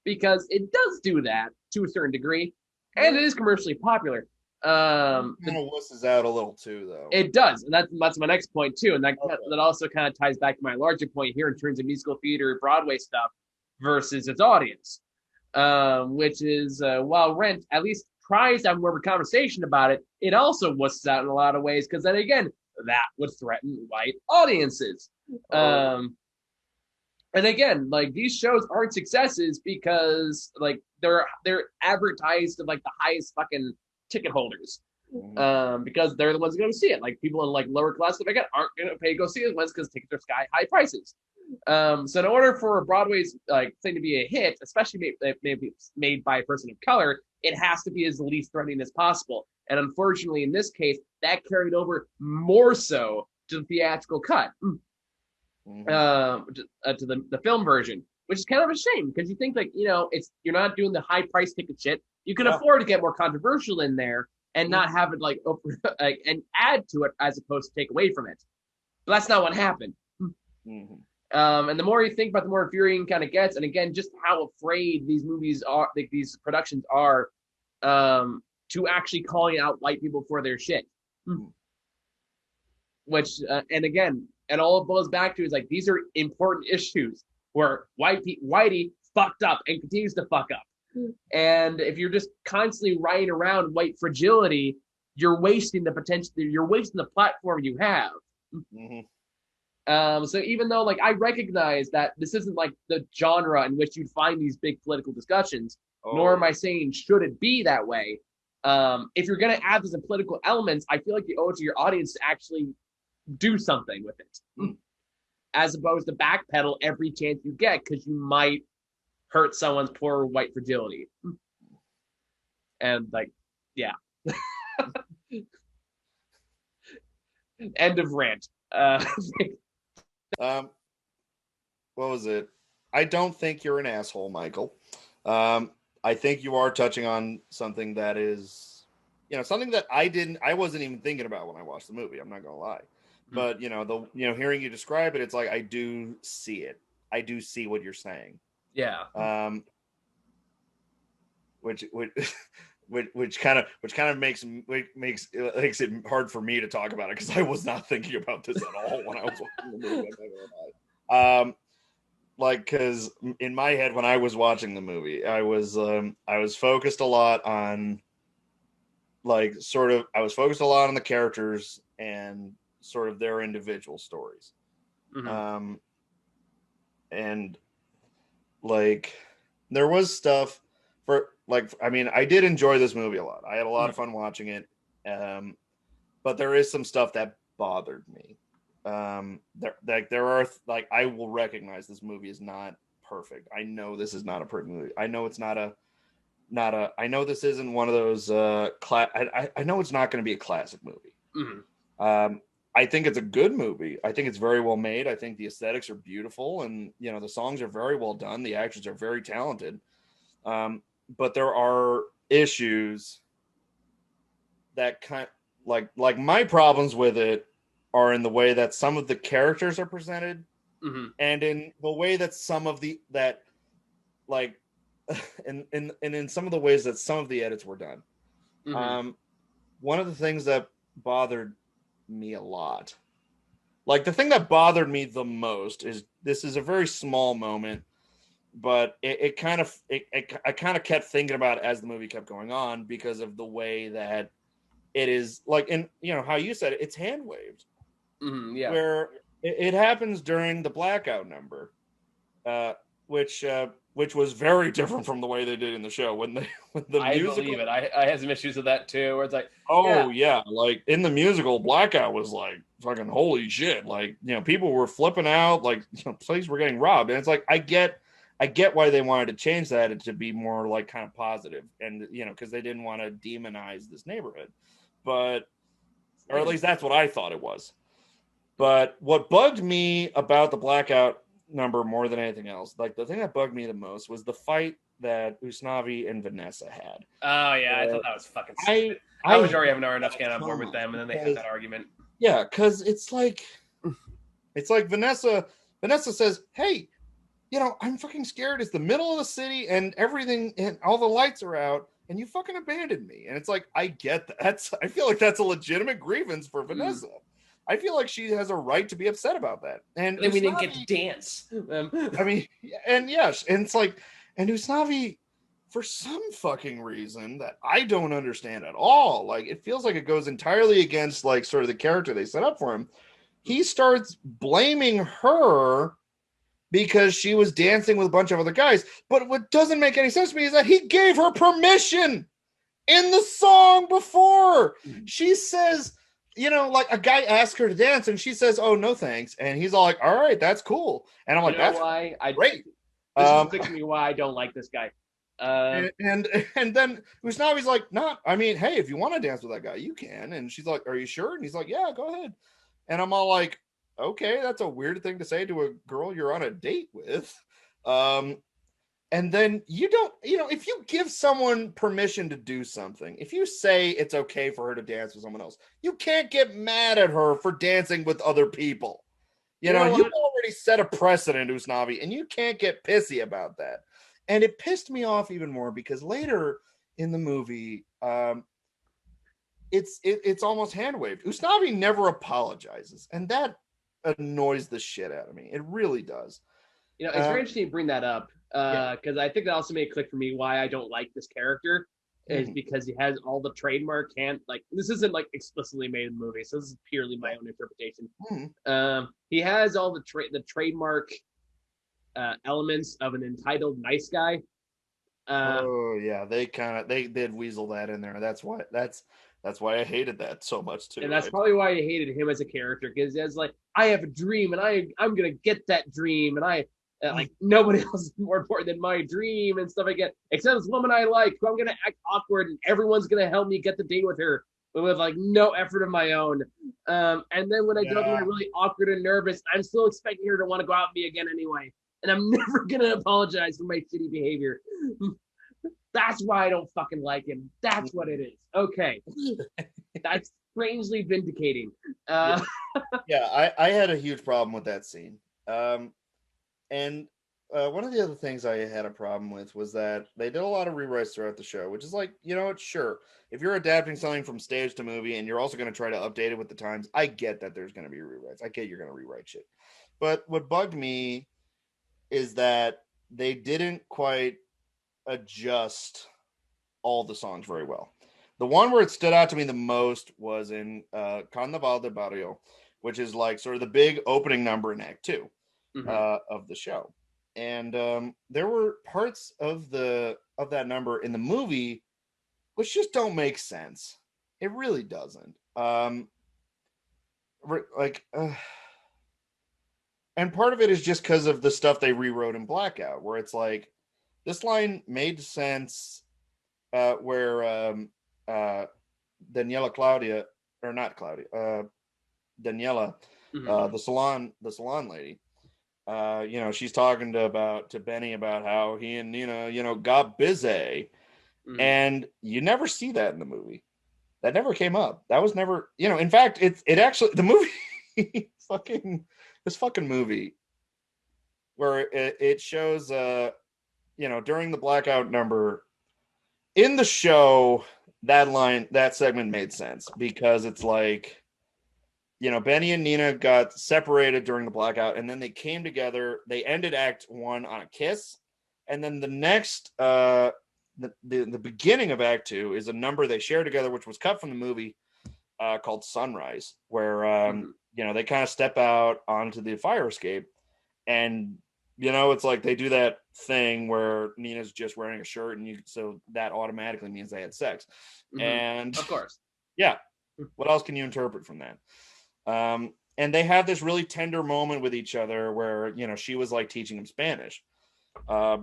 because it does do that to a certain degree. And it is commercially popular. Kind of wusses out a little too, though. It does, and that's my next point too, and that also kind of ties back to my larger point here in terms of musical theater, Broadway stuff versus its audience, which is while Rent at least tries to have more of a conversation about it, it also wusses out in a lot of ways because then again that would threaten white audiences. And again, like these shows aren't successes because like they're advertised to like the highest fucking ticket holders, because they're the ones who go to see it. Like people in like lower class stuff aren't going to pay to go see it once because tickets are sky high prices. So in order for Broadway's like thing to be a hit, especially maybe made by a person of color, it has to be as least threatening as possible. And unfortunately, in this case, that carried over more so to the theatrical cut. To the film version, which is kind of a shame because you think like you're not doing the high price ticket shit. You can afford to get more controversial in there and not have it like and add to it as opposed to take away from it. But that's not what happened. And the more you think about, the more infuriating kind of gets. And again, just how afraid these movies are, like these productions are, to actually calling out white people for their shit. Which and again. And all it boils back to is like these are important issues where whitey fucked up and continues to fuck up. And if you're just constantly riding around white fragility, you're wasting the potential. You're wasting the platform you have. So even though like I recognize that this isn't like the genre in which you'd find these big political discussions, nor am I saying should it be that way. If you're gonna add these political elements, I feel like you owe it to your audience to actually do something with it, as opposed to backpedal every chance you get because you might hurt someone's poor white fragility. And like, yeah. End of rant. What was it? I don't think you're an asshole, Michael. I think you are touching on something that is, something that I wasn't even thinking about when I watched the movie. I'm not gonna lie. But hearing you describe it, it's like I do see it. I do see what you're saying. Yeah. Which kind of makes it hard for me to talk about it because I was not thinking about this at all when I was watching the movie. Because in my head when I was watching the movie, I was focused a lot on I was focused a lot on the characters and sort of their individual stories. And like there was stuff for I did enjoy this movie a lot. I had a lot of fun watching it. But there is some stuff that bothered me. There are I will recognize this movie is not perfect. I know this is not a perfect movie. I know it's not a I know this isn't one of those I know it's not going to be a classic movie. I think it's a good movie. I think it's very well made. I think the aesthetics are beautiful, and the songs are very well done. The actors are very talented. But there are issues that my problems with it are in the way that some of the characters are presented, and in the way that some of the and in some of the ways that some of the edits were done. One of the things that bothered me a lot, like the thing that bothered me the most, is this is a very small moment, but I kind of kept thinking about it as the movie kept going on, because of the way that it is, like, and how you said it, it's hand waved, where it happens during the blackout number, which was very different from the way they did in the show when the I musical. believe it. I had some issues with that too, where it's like, yeah, like in the musical, blackout was like fucking holy shit. Like, people were flipping out, like, places were getting robbed, and it's like I get why they wanted to change that to be more like kind of positive, and because they didn't want to demonize this neighborhood, but or at least that's what I thought it was. But what bugged me about the blackout number more than anything else, like the thing that bugged me the most, was the fight that Usnavi and Vanessa had. Oh yeah, I thought that was fucking stupid. I was already having enough scan on board with them, and then they had that argument. Yeah, because it's like Vanessa says, "Hey, I'm fucking scared. It's the middle of the city, and everything, and all the lights are out, and you fucking abandoned me." And it's like, I get that. I feel like that's a legitimate grievance for Vanessa. I feel like she has a right to be upset about that. And then we didn't get to dance. I mean, and yes, and it's like, and Usnavi, for some fucking reason that I don't understand at all, like, it feels like it goes entirely against, like, sort of the character they set up for him. He starts blaming her because she was dancing with a bunch of other guys. But what doesn't make any sense to me is that he gave her permission in the song before. She says, like, a guy asked her to dance, and she says, "Oh, no, thanks." And he's all like, "All right, that's cool." And I'm like, "That's why great." This is me why I don't like this guy. And then Usnavi's like, I mean, hey, if you want to dance with that guy, you can. And she's like, "Are you sure?" And he's like, "Yeah, go ahead." And I'm all like, okay, that's a weird thing to say to a girl you're on a date with. And then you don't, if you give someone permission to do something, if you say it's okay for her to dance with someone else, you can't get mad at her for dancing with other people. You've already set a precedent, Usnavi, and you can't get pissy about that. And it pissed me off even more because later in the movie, it's almost hand waved. Usnavi never apologizes, and that annoys the shit out of me. It really does. It's very interesting to bring that up, because I think that also made it click for me why I don't like this character is because he has all the trademark this isn't like explicitly made in the movie, so this is purely my own interpretation. He has all the trademark elements of an entitled nice guy. They did weasel that in there. That's why I hated that so much too. And that's probably why I hated him as a character, because it's like, I have a dream and I'm gonna get that dream, and I like nobody else is more important than my dream and stuff like that, except this woman I like, who I'm gonna act awkward and everyone's gonna help me get the date with her with like no effort of my own. And then when I go there really awkward and nervous, I'm still expecting her to want to go out with me again anyway. And I'm never gonna apologize for my shitty behavior. That's why I don't fucking like him. That's what it is. Okay. That's strangely vindicating. I had a huge problem with that scene. And one of the other things I had a problem with was that they did a lot of rewrites throughout the show, which is like, sure, if you're adapting something from stage to movie and you're also going to try to update it with the times, I get that there's going to be rewrites. I get you're going to rewrite shit. But what bugged me is that they didn't quite adjust all the songs very well. The one where it stood out to me the most was in Carnaval de Barrio, which is like sort of the big opening number in Act 2 of the show. And there were parts of that number in the movie which just don't make sense. It really doesn't. And part of it is just because of the stuff they rewrote in Blackout, where it's like, this line made sense where Daniela Claudia, or not Claudia, Daniela, the salon lady, she's talking to Benny about how he and Nina, got busy, and you never see that in the movie. That never came up. That was never, in fact, it actually, the movie this fucking movie where it shows during the blackout number in the show, that segment made sense because it's like, Benny and Nina got separated during the blackout, and then they came together. They ended Act 1 on a kiss, and then the next, the beginning of Act 2 is a number they share together, which was cut from the movie, called Sunrise, where they kind of step out onto the fire escape, and it's like they do that thing where Nina's just wearing a shirt, and so that automatically means they had sex, and of course, yeah. What else can you interpret from that? And they have this really tender moment with each other where, she was like teaching him Spanish,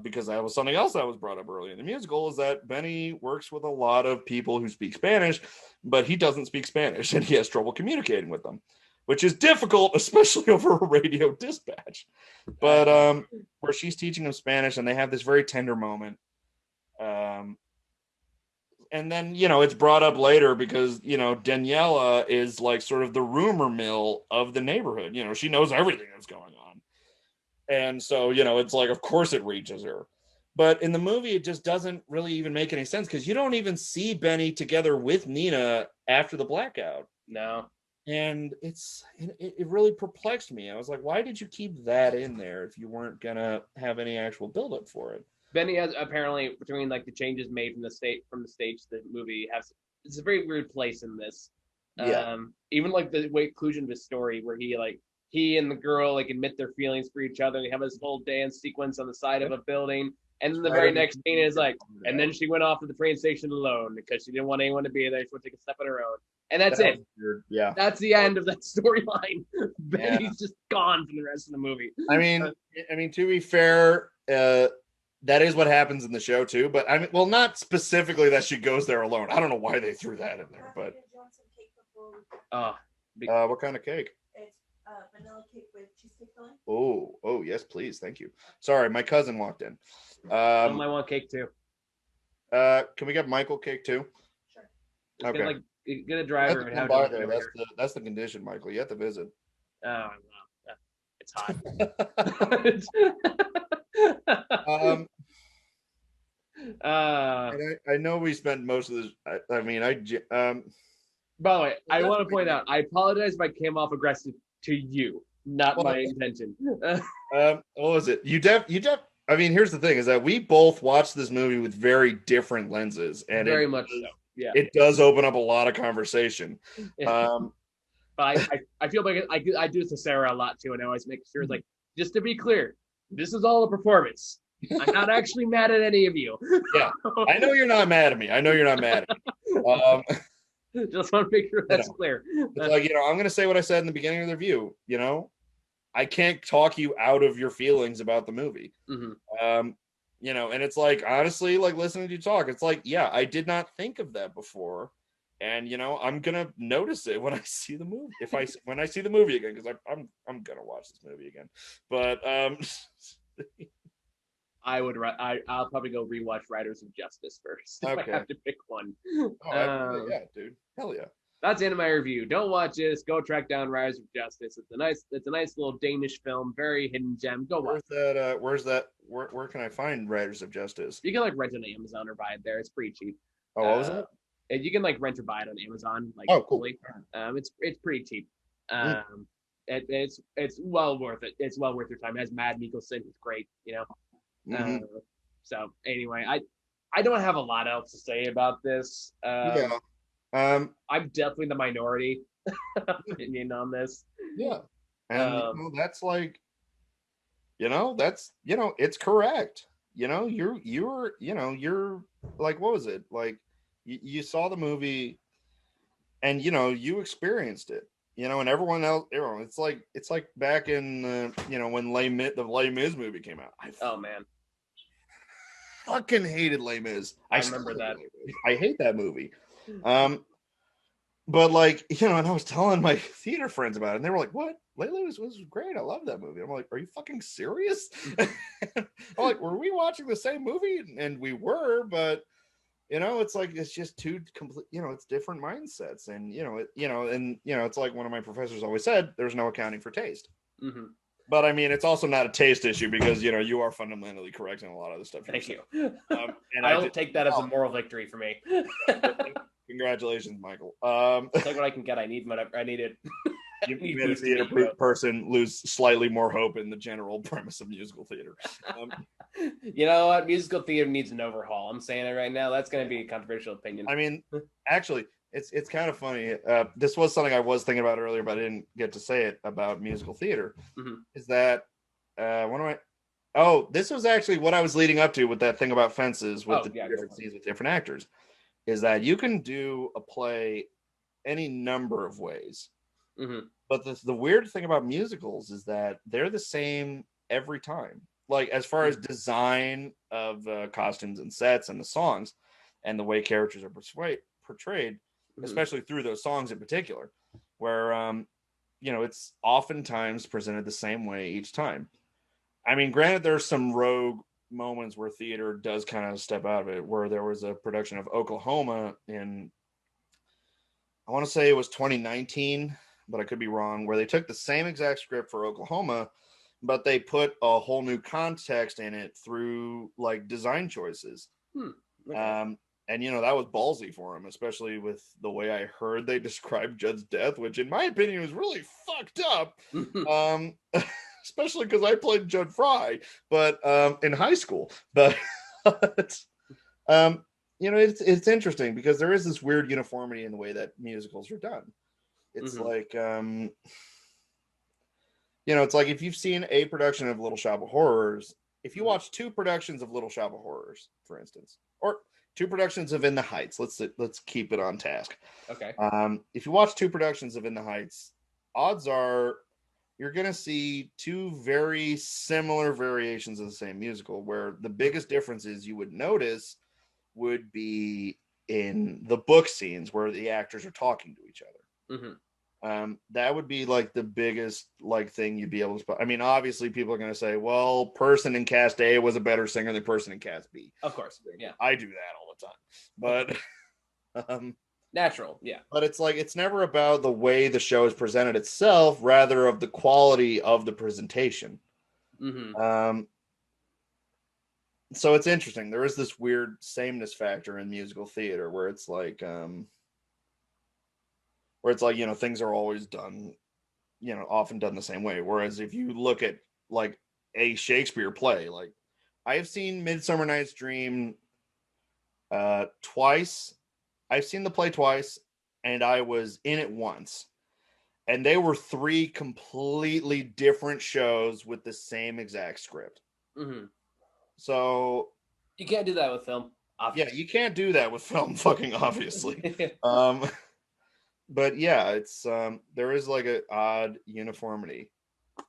because that was something else that was brought up earlier in the musical, is that Benny works with a lot of people who speak Spanish, but he doesn't speak Spanish and he has trouble communicating with them, which is difficult, especially over a radio dispatch. But where she's teaching him Spanish and they have this very tender moment. And then, it's brought up later because, Daniela is like sort of the rumor mill of the neighborhood. She knows everything that's going on. And so, it's like, of course it reaches her. But in the movie, it just doesn't really even make any sense because you don't even see Benny together with Nina after the blackout. No. And it really perplexed me. I was like, why did you keep that in there if you weren't going to have any actual buildup for it? Benny has apparently, between like the changes made from the stage to the movie, it's a very weird place in this. Yeah. Even like the way conclusion of his story, where he and the girl like admit their feelings for each other. They have this whole dance sequence on the side of a building, and then the very next scene is like, and then she went off to the train station alone because she didn't want anyone to be there. She wanted to take a step on her own, and that's it. Weird. Yeah, that's the end of that storyline. Benny's just gone from the rest of the movie. I mean, to be fair, that is what happens in the show too, but not specifically that she goes there alone. I don't know why they threw that in there, but what kind of cake? It's vanilla cake with cheesecake filling. Oh yes, please, thank you. Sorry, my cousin walked in. I want cake too. Can we get Michael cake too? Sure. Okay. Get a driver. And by there. That's the condition, Michael. You have to visit. Oh, well, it's hot. I know we spent most of this. By the way, I want to point out, I apologize if I came off aggressive to you. Not my intention. What was it? I mean, here's the thing: is that we both watched this movie with very different lenses, and very much so. Yeah, it does open up a lot of conversation. But I feel like I do this to Sarah a lot too, and I always make sure, like, just to be clear, this is all a performance. I'm not actually mad at any of you. Yeah, I know you're not mad at me. Just want to make sure that's clear. It's like, I'm going to say what I said in the beginning of the review. I can't talk you out of your feelings about the movie. Mm-hmm. And it's like, honestly, like listening to you talk, it's like, yeah, I did not think of that before. And, I'm going to notice it when I see the movie. When I see the movie again, because I'm going to watch this movie again. But, I'll probably go rewatch Riders of Justice first if I have to pick one. Oh, yeah, dude. Hell yeah. That's the end of my review. Don't watch this. Go track down Riders of Justice. It's a nice little Danish film, very hidden gem. Go watch. Where can I find Riders of Justice? You can rent it on Amazon or buy it there. It's pretty cheap. Oh, what was that? You can rent or buy it on Amazon. Cool. It's pretty cheap. It's well worth it. It's well worth your time. It has Mad Mikkelsen. It's great. Mm-hmm. So anyway, I don't have a lot else to say about this. I'm definitely the minority opinion on this. Yeah, and that's like, it's correct. You're like, what was it like? You saw the movie, and you experienced it. And everyone else, it's like back in when the Les Mis movie came out. Oh man, fucking hated Les Mis. I remember that. I hate that movie. But and I was telling my theater friends about it, and they were like, "What? Les Mis was great. I love that movie." I'm like, "Are you fucking serious?" I'm like, "Were we watching the same movie?" And we were, but It's like it's just two complete. It's different mindsets, and it's like one of my professors always said: "There's no accounting for taste." Mm-hmm. But I mean, it's also not a taste issue because you are fundamentally correct in a lot of the stuff. Thank you. And I don't take that as a moral victory for me. Congratulations, Michael. Take what I can get. I need whatever I need it. You made a theater person lose slightly more hope in the general premise of musical theater. You know what? Musical theater needs an overhaul. I'm saying it right now. That's going to be a controversial opinion. I mean, actually, it's kind of funny. This was something I was thinking about earlier, but I didn't get to say it about musical theater. Mm-hmm. Is that this was actually what I was leading up to with that thing about Fences with different scenes with different actors. Is that you can do a play any number of ways. Mm-hmm. But the weird thing about musicals is that they're the same every time. Like as far as design of costumes and sets and the songs and the way characters are portrayed, especially through those songs in particular, where it's oftentimes presented the same way each time. I mean, granted, there's some rogue moments where theater does kind of step out of it, where there was a production of Oklahoma in, I want to say it was 2019, but I could be wrong, where they took the same exact script for Oklahoma, but they put a whole new context in it through like design choices. Okay. And that was ballsy for him, especially with the way I heard they described Judd's death, which in my opinion was really fucked up. Especially because I played Judd Fry, but in high school. But it's interesting because there is this weird uniformity in the way that musicals are done. It's like it's like if you've seen a production of Little Shop of Horrors, if you watch two productions of Little Shop of Horrors, for instance, or two productions of In the Heights, let's keep it on task. Okay. If you watch two productions of In the Heights, odds are you're going to see two very similar variations of the same musical, where the biggest differences you would notice would be in the book scenes where the actors are talking to each other. That would be like the biggest thing you'd be able to spot. I mean, obviously people are going to say, well, person in cast A was a better singer than person in cast B. Of course. Yeah. I do that all the time, but natural. Yeah. But it's like, it's never about the way the show is presented itself, rather of the quality of the presentation. So it's interesting. There is this weird sameness factor in musical theater where it's like, things are always done, often done the same way. Whereas if you look at like a Shakespeare play, like I have seen Midsummer Night's Dream twice. I've seen the play twice, and I was in it once. And they were three completely different shows with the same exact script. So you can't do that with film. Obviously. Yeah, you can't do that with film, fucking obviously. But yeah, it's there is like an odd uniformity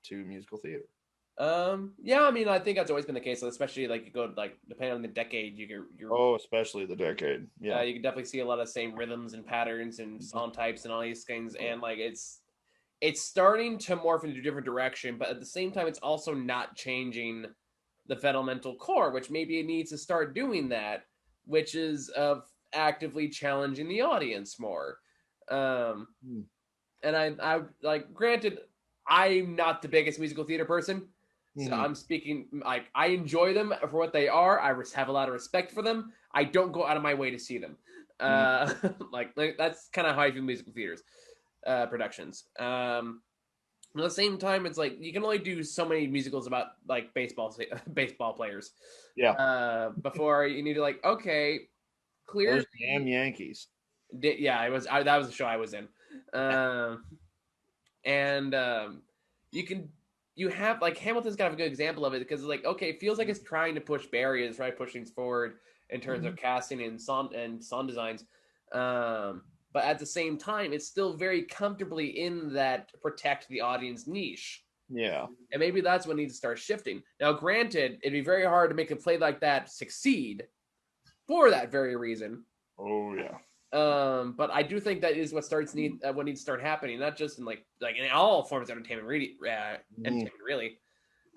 to musical theater. Yeah, I mean, I think that's always been the case, especially like you go depending on the decade, especially the decade. Yeah, you can definitely see a lot of the same rhythms and patterns and song types and all these things, and like it's starting to morph into a different direction, but at the same time, it's also not changing the fundamental core, which maybe it needs to start doing that, which is of actively challenging the audience more. And I like, granted, I'm not the biggest musical theater person, so I'm speaking like I enjoy them for what they are. I have a lot of respect for them. I don't go out of my way to see them. Like that's kind of how I view musical theaters productions. At the same time, it's like you can only do so many musicals about like baseball players. Yeah. Before you need to like, okay, clear. Those damn Yankees. Yeah, that was the show I was in. You have like Hamilton's kind of a good example of it because it's like, okay, it feels like it's trying to push barriers, right? Pushing forward in terms of casting and song designs. But at the same time, it's still very comfortably in that protect the audience niche. Yeah. And maybe that's what needs to start shifting. Now, granted, it'd be very hard to make a play like that succeed for that very reason. Oh, yeah. But I do think that is what needs to start happening, not just in like in all forms of entertainment, really.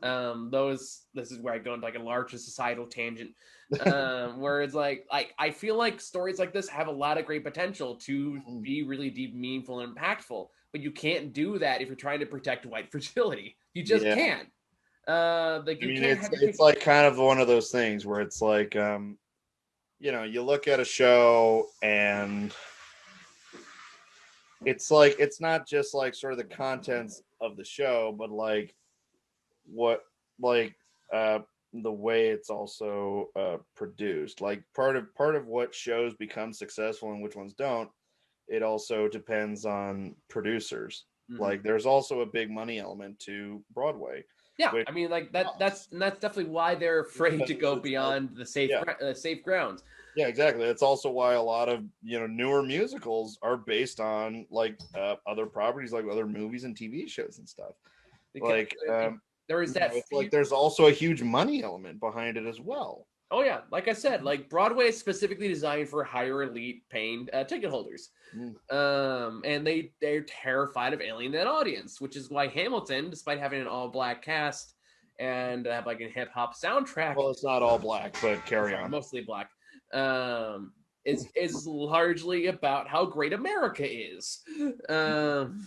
This is where I go into like a larger societal tangent, where it's like I feel like stories like this have a lot of great potential to be really deep, meaningful, and impactful, but you can't do that if you're trying to protect white fragility. You just can't. Like you can't have it's like kind of one of those things where it's like, you look at a show and it's like, it's not just like sort of the contents of the show, but like what, like, the way it's also produced. Like part of what shows become successful and which ones don't, it also depends on producers. Like there's also a big money element to Broadway. Yeah, I mean, like that's definitely why they're afraid to go beyond the safe grounds. Yeah, exactly. That's also why a lot of newer musicals are based on like other properties, like other movies and TV shows and stuff. Because like there is that. It's like there's also a huge money element behind it as well. Oh yeah, like I said, like Broadway is specifically designed for higher elite paying ticket holders, and they're terrified of alienating that audience, which is why Hamilton, despite having an all black cast and have like a hip hop soundtrack, well, it's not all black, but carry on, mostly black, is largely about how great America is, and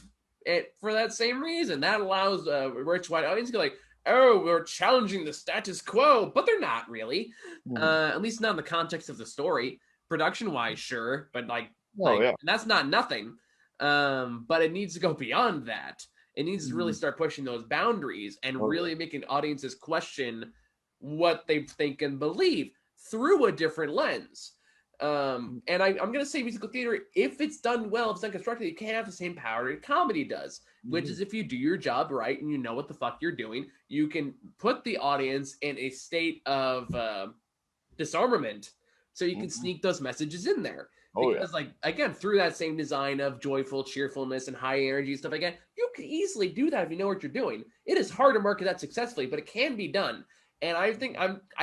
for that same reason, that allows rich white audience to go like, oh, we're challenging the status quo, but they're not really. At least not in the context of the story. Production-wise, sure, but and that's not nothing. But it needs to go beyond that. It needs to really start pushing those boundaries and really making audiences question what they think and believe through a different lens. And I'm going to say musical theater, if it's done well, if it's done constructively, it can't have the same power that comedy does, which is if you do your job right and you know what the fuck you're doing, you can put the audience in a state of disarmament so you can sneak those messages in there. Because, like, again, through that same design of joyful cheerfulness and high energy stuff like that, you can easily do that if you know what you're doing. It is hard to market that successfully, but it can be done. And I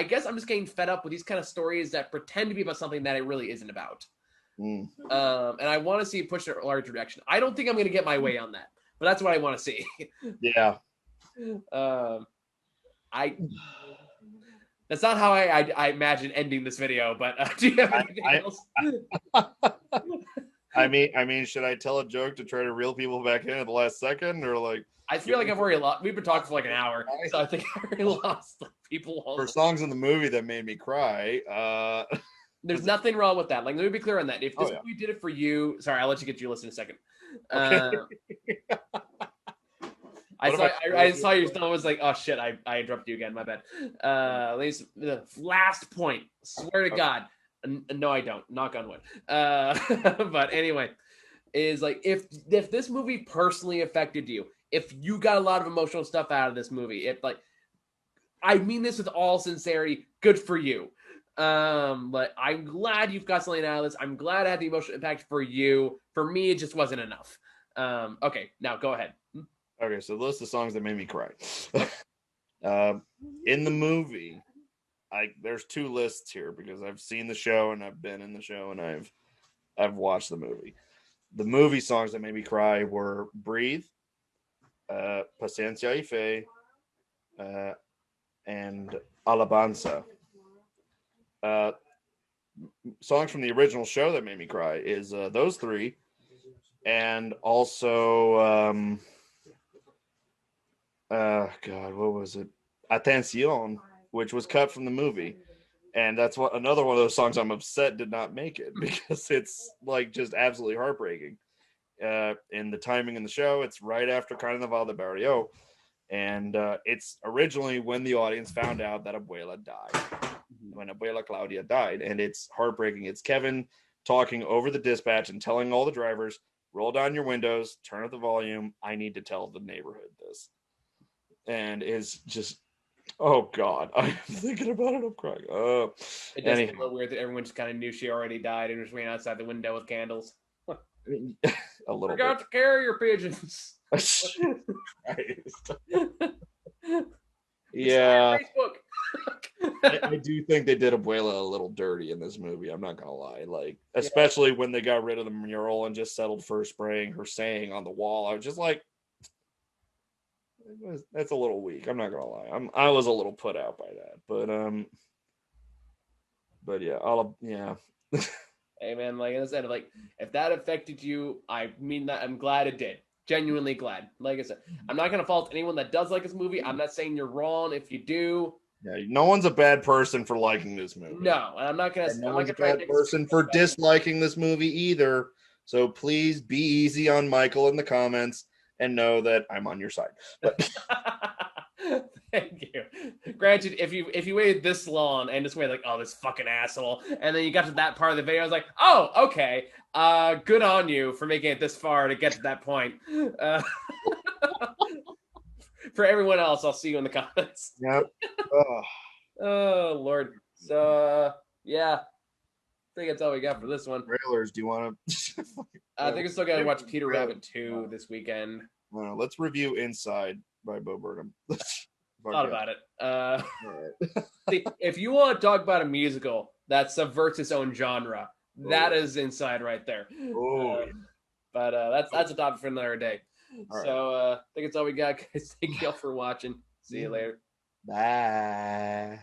guess I'm just getting fed up with these kind of stories that pretend to be about something that it really isn't about. And I want to see it push in a larger direction. I don't think I'm going to get my way on that, but that's what I want to see. Yeah. That's not how I imagine ending this video, but do you have anything else? I mean, should I tell a joke to try to reel people back in at the last second, or like? I feel like I've already lost. We've been talking for like an hour, so I think I already lost people. For songs in the movie that made me cry, there's nothing wrong with that. Like, let me be clear on that. If this movie did it for you, sorry, I'll let you get your list in a second. I saw your stuff. Was like, oh shit, I interrupted you again. My bad. The last point. Swear to God, no, I don't. Knock on wood. But anyway, is like if this movie personally affected you, if you got a lot of emotional stuff out of this movie, if like, I mean this with all sincerity, good for you. But I'm glad you've got something out of this. I'm glad I had the emotional impact for you. For me, it just wasn't enough. Okay, now go ahead. Okay, so the list of songs that made me cry. In the movie, there's two lists here because I've seen the show and I've been in the show and I've watched the movie. The movie songs that made me cry were Breathe, Paciencia y Fe, and Alabanza. Songs from the original show that made me cry is those three, and also God, what was it? Atención, which was cut from the movie. And that's another one of those songs I'm upset did not make it because it's like just absolutely heartbreaking. In the timing in the show, it's right after Carnaval de Barrio. And it's originally when the audience found out that Abuela died. When Abuela Claudia died. And it's heartbreaking. It's Kevin talking over the dispatch and telling all the drivers, roll down your windows, turn up the volume. I need to tell the neighborhood this. And it's just, oh God, I'm thinking about it. I'm crying. It does feel a little weird that everyone just kind of knew she already died and just ran outside the window with candles. A little Forgot to carry your pigeons. Yeah. I do think they did Abuela a little dirty in this movie. I'm not gonna lie. Like, especially when they got rid of the mural and just settled for spraying her saying on the wall. I was just like, that's a little weak. I'm not gonna lie. I was a little put out by that, but yeah. Hey man, like I said, like if that affected you, I mean that I'm glad it did. Genuinely glad. Like I said, I'm not gonna fault anyone that does like this movie. I'm not saying you're wrong if you do. Yeah, no one's a bad person for liking this movie. No, and I'm not gonna. And no I'm not one's gonna a try bad to person for disliking this movie either. So please be easy on Michael in the comments and know that I'm on your side. But thank you. Granted, if you waited this long and just waited like, oh, this fucking asshole, and then you got to that part of the video, I was like, oh, okay, good on you for making it this far to get to that point. For everyone else, I'll see you in the comments. Yep. Oh Lord. So yeah, I think that's all we got for this one. Trailers. Do you want to? I think I'm still gonna watch Peter Rabbit 2 this weekend. Well, let's review Inside by Bo Burnham. Thought about it. Right. See, if you want to talk about a musical that subverts its own genre, that is Inside right there. But that's a topic for another day. All so I think it's all we got, guys. Thank you all for watching. See you later. Bye.